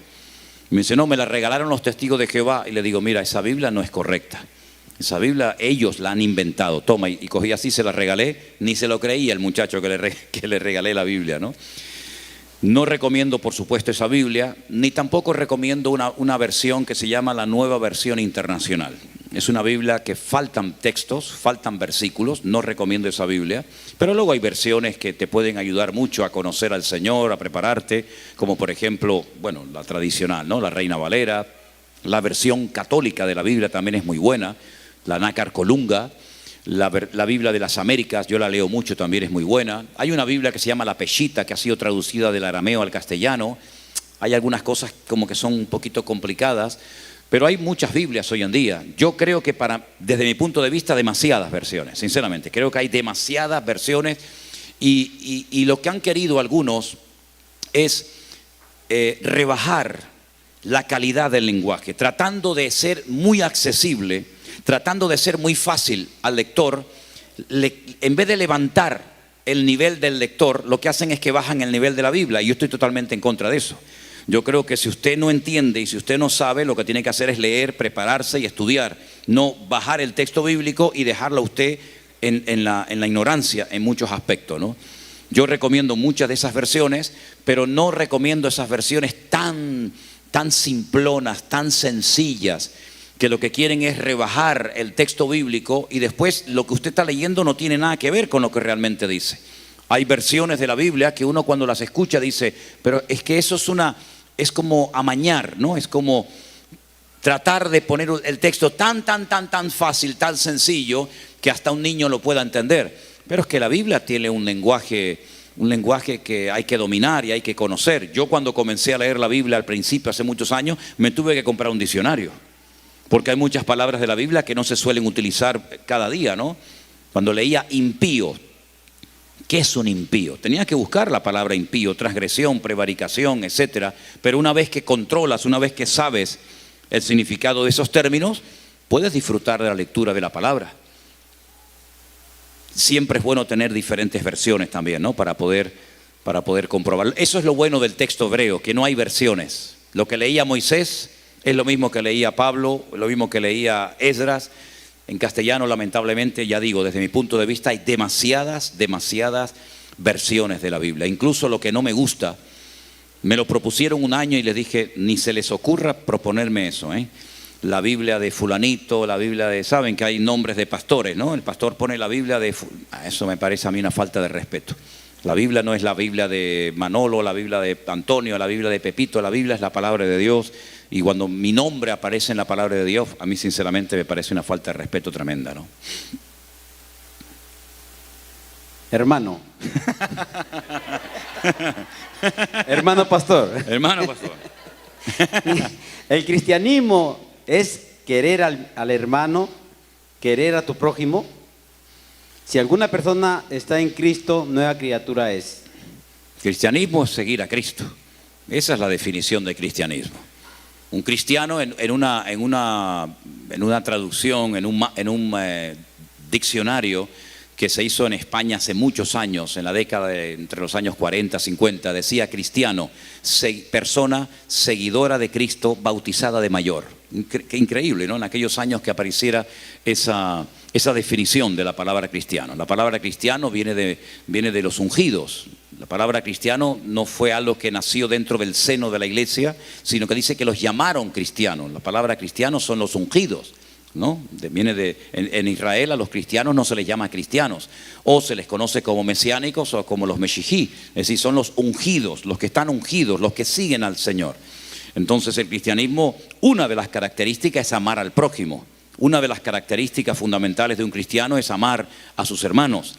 Y me dice, no, me la regalaron los testigos de Jehová. Y le digo, mira, esa Biblia no es correcta. Esa Biblia ellos la han inventado. Toma, y cogí así, se la regalé. Ni se lo creía el muchacho que le regalé la Biblia, ¿no? No recomiendo, por supuesto, esa Biblia, ni tampoco recomiendo una versión que se llama la Nueva Versión Internacional. Es una Biblia que faltan textos, faltan versículos, no recomiendo esa Biblia, pero luego hay versiones que te pueden ayudar mucho a conocer al Señor, a prepararte, como por ejemplo, bueno, la tradicional, ¿no? La Reina Valera, la versión católica de la Biblia también es muy buena, la Nácar Colunga. La Biblia de las Américas, yo la leo mucho, también es muy buena. Hay una Biblia que se llama La Peshita, que ha sido traducida del arameo al castellano. Hay algunas cosas como que son un poquito complicadas, pero hay muchas Biblias hoy en día. Yo creo que desde mi punto de vista, demasiadas versiones, sinceramente. Creo que hay demasiadas versiones y lo que han querido algunos es rebajar la calidad del lenguaje, tratando de ser muy accesible, tratando de ser muy fácil al lector. En vez de levantar el nivel del lector, lo que hacen es que bajan el nivel de la Biblia, y yo estoy totalmente en contra de eso. Yo creo que si usted no entiende y si usted no sabe, lo que tiene que hacer es leer, prepararse y estudiar, no bajar el texto bíblico y dejarlo a usted en la ignorancia en muchos aspectos, ¿no? Yo recomiendo muchas de esas versiones, pero no recomiendo esas versiones tan simplonas, tan sencillas, que lo que quieren es rebajar el texto bíblico y después lo que usted está leyendo no tiene nada que ver con lo que realmente dice. Hay versiones de la Biblia que uno cuando las escucha dice, pero es que eso es como amañar, ¿no? Es como tratar de poner el texto tan fácil, tan sencillo, que hasta un niño lo pueda entender. Pero es que la Biblia tiene un lenguaje que hay que dominar y hay que conocer. Yo cuando comencé a leer la Biblia al principio, hace muchos años, me tuve que comprar un diccionario. Porque hay muchas palabras de la Biblia que no se suelen utilizar cada día, ¿no? Cuando leía impío, ¿qué es un impío? Tenía que buscar la palabra impío, transgresión, prevaricación, etcétera. Pero una vez que controlas, una vez que sabes el significado de esos términos, puedes disfrutar de la lectura de la palabra. Siempre es bueno tener diferentes versiones también, ¿no? Para poder comprobar. Eso es lo bueno del texto hebreo, que no hay versiones. Lo que leía Moisés es lo mismo que leía Pablo, lo mismo que leía Esdras. En castellano, lamentablemente, ya digo, desde mi punto de vista, hay demasiadas versiones de la Biblia. Incluso lo que no me gusta, me lo propusieron un año y les dije, ni se les ocurra proponerme eso, ¿eh? La Biblia de fulanito, la Biblia de... Saben que hay nombres de pastores, ¿no? El pastor pone la Biblia de... Eso me parece a mí una falta de respeto. La Biblia no es la Biblia de Manolo, la Biblia de Antonio, la Biblia de Pepito. La Biblia es la palabra de Dios. Y cuando mi nombre aparece en la palabra de Dios, a mí sinceramente me parece una falta de respeto tremenda, ¿no? Hermano. Hermano pastor. Hermano pastor. El cristianismo es querer al hermano, querer a tu prójimo. Si alguna persona está en Cristo, nueva criatura es. Cristianismo es seguir a Cristo. Esa es la definición de cristianismo. Un cristiano en una traducción, en un diccionario que se hizo en España hace muchos años, en la década entre los años 40, 50, decía cristiano, persona seguidora de Cristo, bautizada de mayor. Qué increíble, ¿no? En aquellos años que apareciera esa definición de la palabra cristiano. La palabra cristiano viene de los ungidos. La palabra cristiano no fue algo que nació dentro del seno de la iglesia, sino que dice que los llamaron cristianos. La palabra cristiano son los ungidos, ¿no? En Israel a los cristianos no se les llama cristianos, o se les conoce como mesiánicos o como los meshijí, es decir, son los ungidos, los que están ungidos, los que siguen al Señor. Entonces el cristianismo, una de las características es amar al prójimo. Una de las características fundamentales de un cristiano es amar a sus hermanos,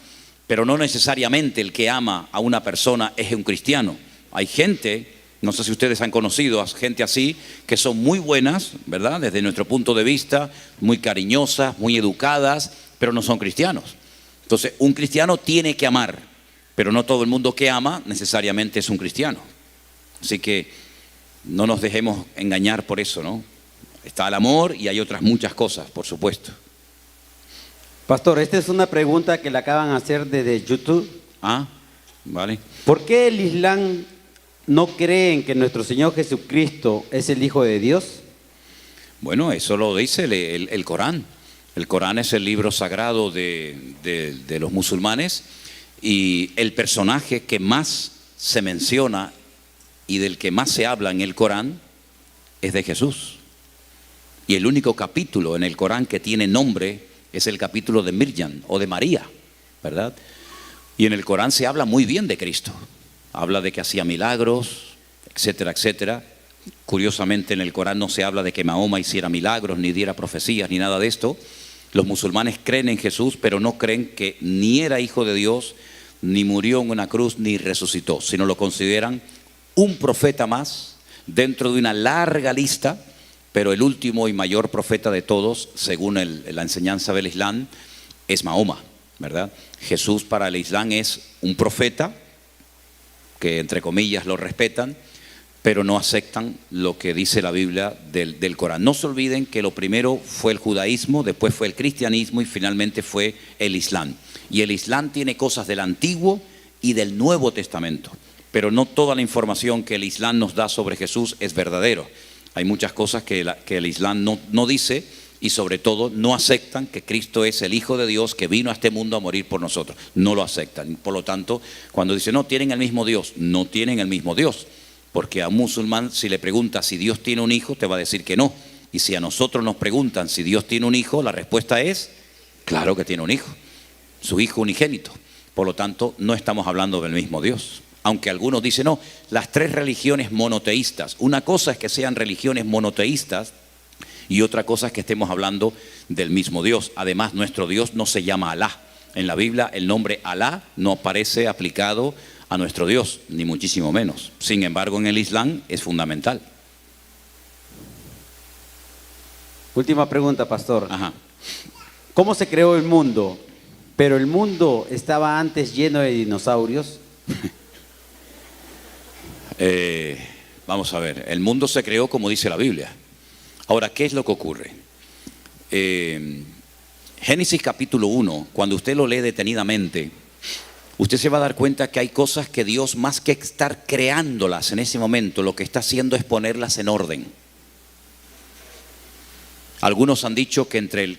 pero no necesariamente el que ama a una persona es un cristiano. Hay gente, no sé si ustedes han conocido a gente así, que son muy buenas, ¿verdad? Desde nuestro punto de vista, muy cariñosas, muy educadas, pero no son cristianos. Entonces, un cristiano tiene que amar, pero no todo el mundo que ama necesariamente es un cristiano. Así que no nos dejemos engañar por eso, ¿no? Está el amor y hay otras muchas cosas, por supuesto. Pastor, esta es una pregunta que le acaban de hacer desde YouTube. Ah, vale. ¿Por qué el Islam no cree en que nuestro Señor Jesucristo es el Hijo de Dios? Bueno, eso lo dice el Corán. El Corán es el libro sagrado de los musulmanes y el personaje que más se menciona y del que más se habla en el Corán es de Jesús. Y el único capítulo en el Corán que tiene nombre es el capítulo de Miriam o de María, ¿verdad? Y en el Corán se habla muy bien de Cristo. Habla de que hacía milagros, etcétera, etcétera. Curiosamente en el Corán no se habla de que Mahoma hiciera milagros, ni diera profecías, ni nada de esto. Los musulmanes creen en Jesús, pero no creen que ni era hijo de Dios, ni murió en una cruz, ni resucitó, sino lo consideran un profeta más dentro de una larga lista, pero el último y mayor profeta de todos, según la enseñanza del Islam, es Mahoma, ¿verdad? Jesús para el Islam es un profeta, que entre comillas lo respetan, pero no aceptan lo que dice la Biblia del Corán. No se olviden que lo primero fue el judaísmo, después fue el cristianismo y finalmente fue el Islam. Y el Islam tiene cosas del Antiguo y del Nuevo Testamento, pero no toda la información que el Islam nos da sobre Jesús es verdadero. Hay muchas cosas que el Islam no dice y sobre todo no aceptan que Cristo es el Hijo de Dios que vino a este mundo a morir por nosotros. No lo aceptan. Por lo tanto, cuando dicen no, tienen el mismo Dios, no tienen el mismo Dios. Porque a un musulmán si le preguntas si Dios tiene un hijo, te va a decir que no. Y si a nosotros nos preguntan si Dios tiene un hijo, la respuesta es, claro que tiene un hijo, su hijo unigénito. Por lo tanto, no estamos hablando del mismo Dios. Aunque algunos dicen, no, las tres religiones monoteístas. Una cosa es que sean religiones monoteístas y otra cosa es que estemos hablando del mismo Dios. Además, nuestro Dios no se llama Alá. En la Biblia el nombre Alá no aparece aplicado a nuestro Dios, ni muchísimo menos. Sin embargo, en el Islam es fundamental. Última pregunta, pastor. Ajá. ¿Cómo se creó el mundo? ¿Pero el mundo estaba antes lleno de dinosaurios? Vamos a ver, el mundo se creó como dice la Biblia. Ahora, ¿qué es lo que ocurre? Génesis capítulo 1, cuando usted lo lee detenidamente, usted se va a dar cuenta que hay cosas que Dios, más que estar creándolas en ese momento, lo que está haciendo es ponerlas en orden. Algunos han dicho que entre el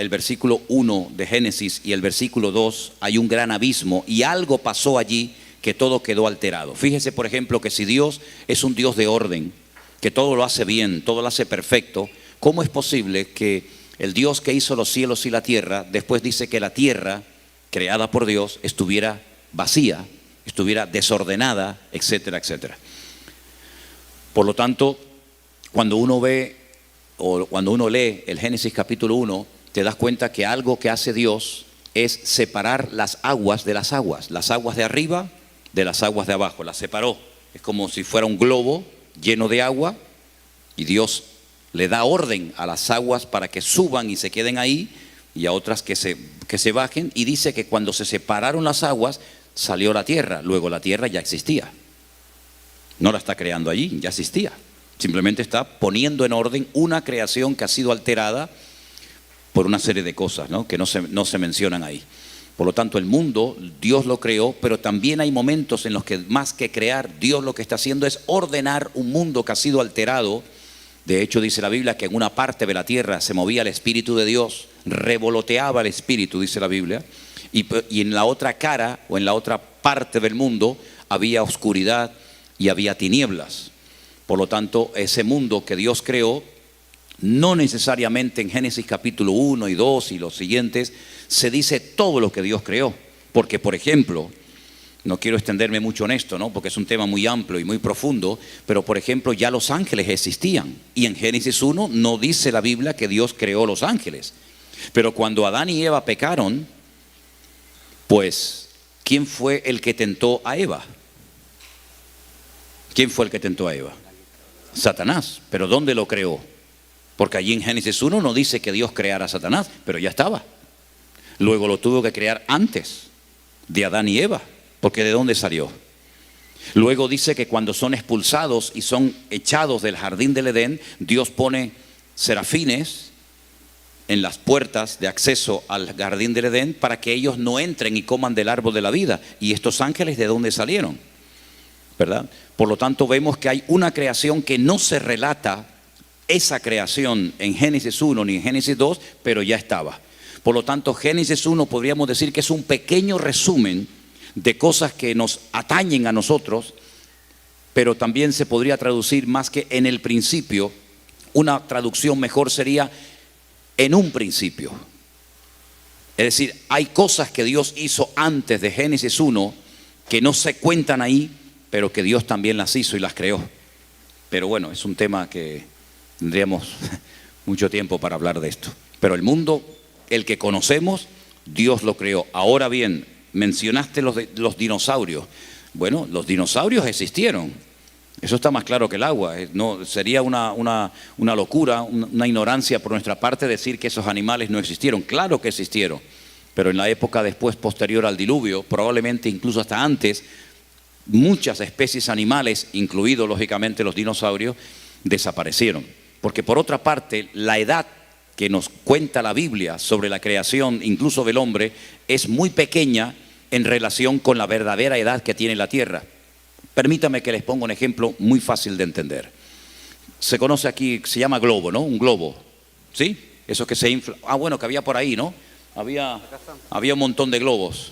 versículo 1 de Génesis y el versículo 2 hay un gran abismo y algo pasó allí que todo quedó alterado. Fíjese, por ejemplo, que si Dios es un Dios de orden, que todo lo hace bien, todo lo hace perfecto, ¿cómo es posible que el Dios que hizo los cielos y la tierra, después dice que la tierra, creada por Dios, estuviera vacía, estuviera desordenada, etcétera, etcétera? Por lo tanto, cuando uno ve o cuando uno lee el Génesis capítulo 1, te das cuenta que algo que hace Dios es separar las aguas de las aguas de arriba de las aguas de abajo, las separó. Es como si fuera un globo lleno de agua y Dios le da orden a las aguas para que suban y se queden ahí y a otras que se bajen, y dice que cuando se separaron las aguas salió la tierra. Luego la tierra ya existía. No la está creando allí, ya existía. Simplemente está poniendo en orden una creación que ha sido alterada por una serie de cosas, ¿no?, que no se mencionan ahí. Por lo tanto, el mundo, Dios lo creó, pero también hay momentos en los que más que crear, Dios lo que está haciendo es ordenar un mundo que ha sido alterado. De hecho, dice la Biblia que en una parte de la tierra se movía el Espíritu de Dios, revoloteaba el Espíritu, dice la Biblia, y en la otra cara o en la otra parte del mundo había oscuridad y había tinieblas. Por lo tanto, ese mundo que Dios creó, no necesariamente en Génesis capítulo 1 y 2 y los siguientes se dice todo lo que Dios creó. Porque, por ejemplo, no quiero extenderme mucho en esto, ¿no?, porque es un tema muy amplio y muy profundo, pero por ejemplo ya los ángeles existían. Y en Génesis 1 no dice la Biblia que Dios creó los ángeles. Pero cuando Adán y Eva pecaron, pues, ¿quién fue el que tentó a Eva? ¿Quién fue el que tentó a Eva? Satanás. ¿Pero dónde lo creó? Porque allí en Génesis 1 no dice que Dios creara a Satanás, pero ya estaba. Luego lo tuvo que crear antes de Adán y Eva, porque ¿de dónde salió? Luego dice que cuando son expulsados y son echados del jardín del Edén, Dios pone serafines en las puertas de acceso al jardín del Edén para que ellos no entren y coman del árbol de la vida. ¿Y estos ángeles de dónde salieron? ¿Verdad? Por lo tanto, vemos que hay una creación que no se relata esa creación en Génesis 1 ni en Génesis 2, pero ya estaba. Por lo tanto, Génesis 1 podríamos decir que es un pequeño resumen de cosas que nos atañen a nosotros, pero también se podría traducir más que en el principio. Una traducción mejor sería en un principio. Es decir, hay cosas que Dios hizo antes de Génesis 1 que no se cuentan ahí, pero que Dios también las hizo y las creó. Pero bueno, es un tema que tendríamos mucho tiempo para hablar de esto. Pero el mundo, el que conocemos, Dios lo creó. Ahora bien, mencionaste los dinosaurios. Bueno, los dinosaurios existieron. Eso está más claro que el agua. No, sería una locura, una ignorancia por nuestra parte decir que esos animales no existieron. Claro que existieron. Pero en la época después, posterior al diluvio, probablemente incluso hasta antes, muchas especies animales, incluidos lógicamente los dinosaurios, desaparecieron. Porque por otra parte, la edad que nos cuenta la Biblia sobre la creación, incluso del hombre, es muy pequeña en relación con la verdadera edad que tiene la tierra. Permítame que les ponga un ejemplo muy fácil de entender. Se conoce aquí, se llama globo, ¿no? Un globo, ¿sí? Eso que se infla. Ah, bueno, que había por ahí, ¿no? Había un montón de globos.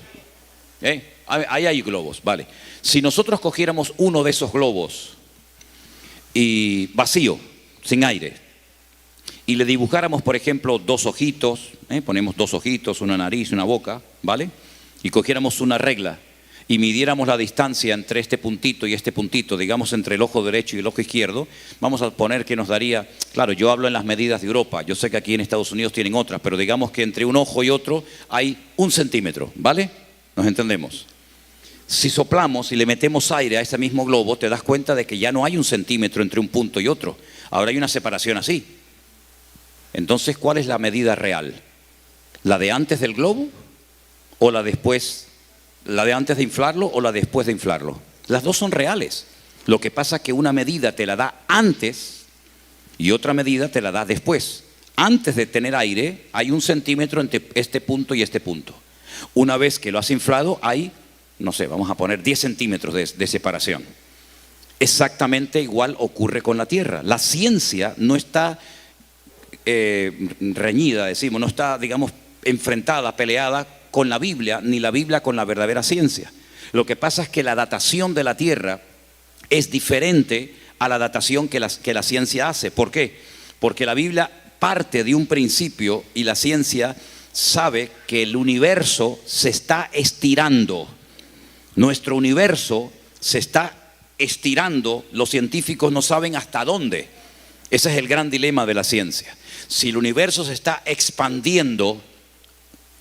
Ahí hay globos, vale. Si nosotros cogiéramos uno de esos globos y vacío, sin aire, y le dibujáramos, por ejemplo, dos ojitos, ponemos dos ojitos, una nariz, una boca, ¿vale? Y cogiéramos una regla y midiéramos la distancia entre este puntito y este puntito, digamos entre el ojo derecho y el ojo izquierdo, vamos a poner que nos daría, claro, yo hablo en las medidas de Europa, yo sé que aquí en Estados Unidos tienen otras, pero digamos que entre un ojo y otro hay 1 centímetro, ¿vale? ¿Nos entendemos? Si soplamos y le metemos aire a ese mismo globo, te das cuenta de que ya no hay 1 centímetro entre un punto y otro, ahora hay una separación así. Entonces, ¿cuál es la medida real? ¿La de antes del globo o la después? ¿La de antes de inflarlo o la después de inflarlo? Las dos son reales. Lo que pasa es que una medida te la da antes y otra medida te la da después. Antes de tener aire hay 1 centímetro entre este punto y este punto. Una vez que lo has inflado hay, no sé, vamos a poner 10 centímetros de separación. Exactamente igual ocurre con la Tierra. La ciencia no está reñida, decimos, no está, digamos, enfrentada, peleada con la Biblia, ni la Biblia con la verdadera ciencia. Lo que pasa es que la datación de la Tierra es diferente a la datación que la ciencia hace. ¿Por qué? Porque la Biblia parte de un principio y la ciencia sabe que el universo se está estirando. Nuestro universo se está estirando, los científicos no saben hasta dónde. Ese es el gran dilema de la ciencia. Si el universo se está expandiendo,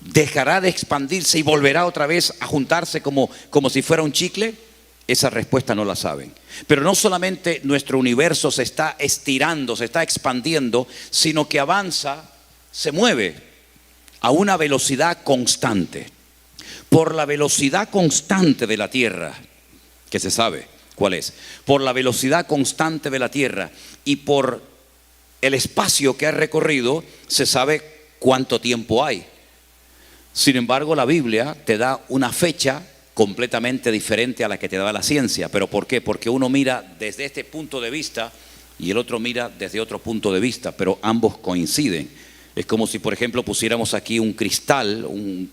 ¿dejará de expandirse y volverá otra vez a juntarse como si fuera un chicle? Esa respuesta no la saben. Pero no solamente nuestro universo se está estirando, se está expandiendo, sino que avanza, se mueve a una velocidad constante. Por la velocidad constante de la Tierra, que se sabe, ¿Cuál es? Por la velocidad constante de la Tierra y por el espacio que ha recorrido, se sabe cuánto tiempo hay. Sin embargo, la Biblia te da una fecha completamente diferente a la que te da la ciencia. ¿Pero por qué? Porque uno mira desde este punto de vista y el otro mira desde otro punto de vista, pero ambos coinciden. Es como si, por ejemplo, pusiéramos aquí un cristal, un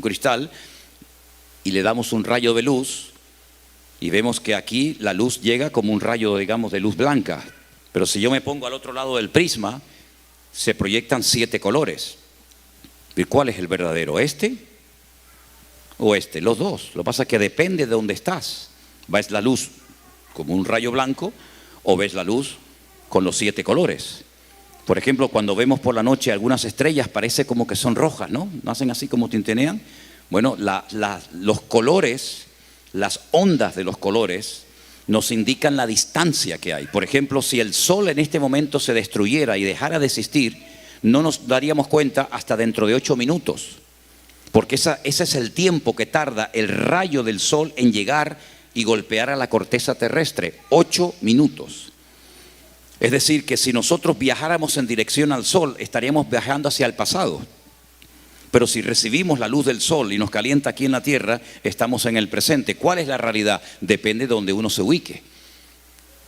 cristal, y le damos un rayo de luz, y vemos que aquí la luz llega como un rayo, digamos, de luz blanca. Pero si yo me pongo al otro lado del prisma, se proyectan 7 colores. ¿Y cuál es el verdadero? ¿Este o este? Los dos. Lo que pasa es que depende de dónde estás. ¿Ves la luz como un rayo blanco o ves la luz con los 7 colores? Por ejemplo, cuando vemos por la noche algunas estrellas, parece como que son rojas, ¿no? ¿No hacen así como tintinean? Bueno, los colores, las ondas de los colores nos indican la distancia que hay. Por ejemplo, si el sol en este momento se destruyera y dejara de existir, no nos daríamos cuenta hasta dentro de 8 minutos. Porque ese es el tiempo que tarda el rayo del sol en llegar y golpear a la corteza terrestre. 8 minutos. Es decir, que si nosotros viajáramos en dirección al sol, estaríamos viajando hacia el pasado. Pero si recibimos la luz del sol y nos calienta aquí en la tierra, estamos en el presente. ¿Cuál es la realidad? Depende de donde uno se ubique.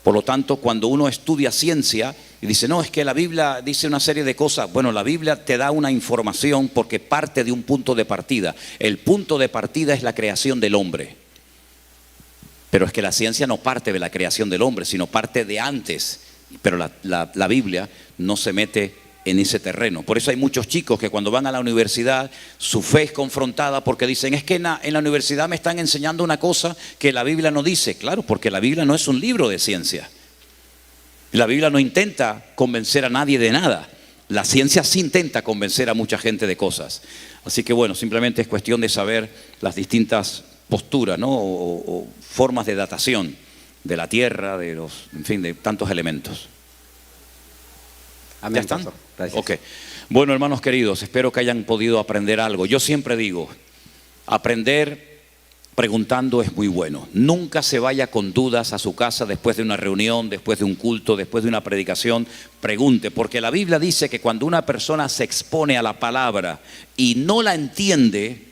Por lo tanto, cuando uno estudia ciencia y dice, no, es que la Biblia dice una serie de cosas. Bueno, la Biblia te da una información porque parte de un punto de partida. El punto de partida es la creación del hombre. Pero es que la ciencia no parte de la creación del hombre, sino parte de antes. Pero la Biblia no se mete en ese terreno. Por eso hay muchos chicos que cuando van a la universidad, su fe es confrontada porque dicen, es que en la universidad me están enseñando una cosa que la Biblia no dice. Claro, porque la Biblia no es un libro de ciencia. La Biblia no intenta convencer a nadie de nada. La ciencia sí intenta convencer a mucha gente de cosas. Así que bueno, simplemente es cuestión de saber las distintas posturas, ¿no? o formas de datación de la Tierra, en fin, de tantos elementos. Amén, ¿Ya están? pastor. Gracias. Ok. Bueno, hermanos queridos, espero que hayan podido aprender algo. Yo siempre digo, aprender preguntando es muy bueno. Nunca se vaya con dudas a su casa después de una reunión, después de un culto, después de una predicación. Pregunte, porque la Biblia dice que cuando una persona se expone a la palabra y no la entiende,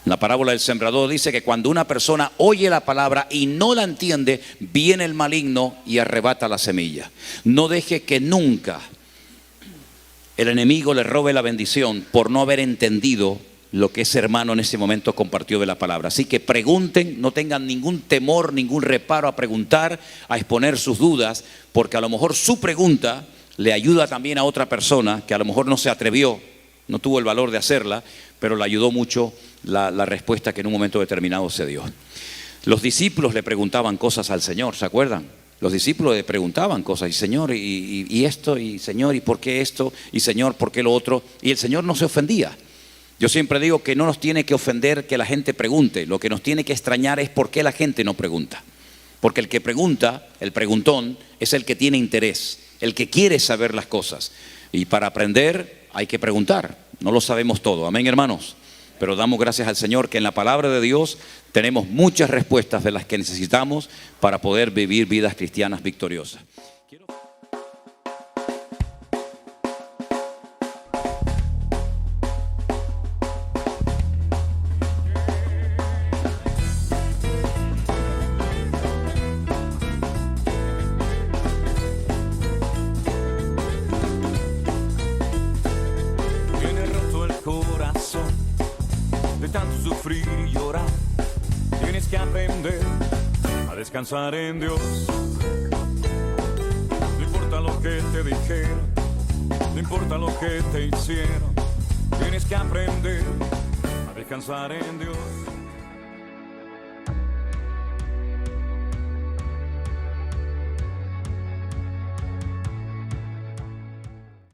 la parábola del sembrador dice que cuando una persona oye la palabra y no la entiende, viene el maligno y arrebata la semilla. No deje que nunca el enemigo le robe la bendición por no haber entendido lo que ese hermano en ese momento compartió de la palabra. Así que pregunten, no tengan ningún temor, ningún reparo a preguntar, a exponer sus dudas, porque a lo mejor su pregunta le ayuda también a otra persona que a lo mejor no se atrevió, no tuvo el valor de hacerla, pero le ayudó mucho la respuesta que en un momento determinado se dio. Los discípulos le preguntaban cosas al Señor, ¿se acuerdan? Los discípulos le preguntaban cosas, y Señor, y esto, y Señor, ¿y por qué esto? Y Señor, ¿por qué lo otro? Y el Señor no se ofendía. Yo siempre digo que no nos tiene que ofender que la gente pregunte, lo que nos tiene que extrañar es por qué la gente no pregunta. Porque el que pregunta, el preguntón, es el que tiene interés, el que quiere saber las cosas. Y para aprender hay que preguntar, no lo sabemos todo, amén hermanos. Pero damos gracias al Señor que en la palabra de Dios tenemos muchas respuestas de las que necesitamos para poder vivir vidas cristianas victoriosas. Tiene roto el corazón de tanto sufrir y llorar. Tienes que aprender a descansar en Dios. No importa lo que te dijeron, no importa lo que te hicieron. Tienes que aprender a descansar en Dios.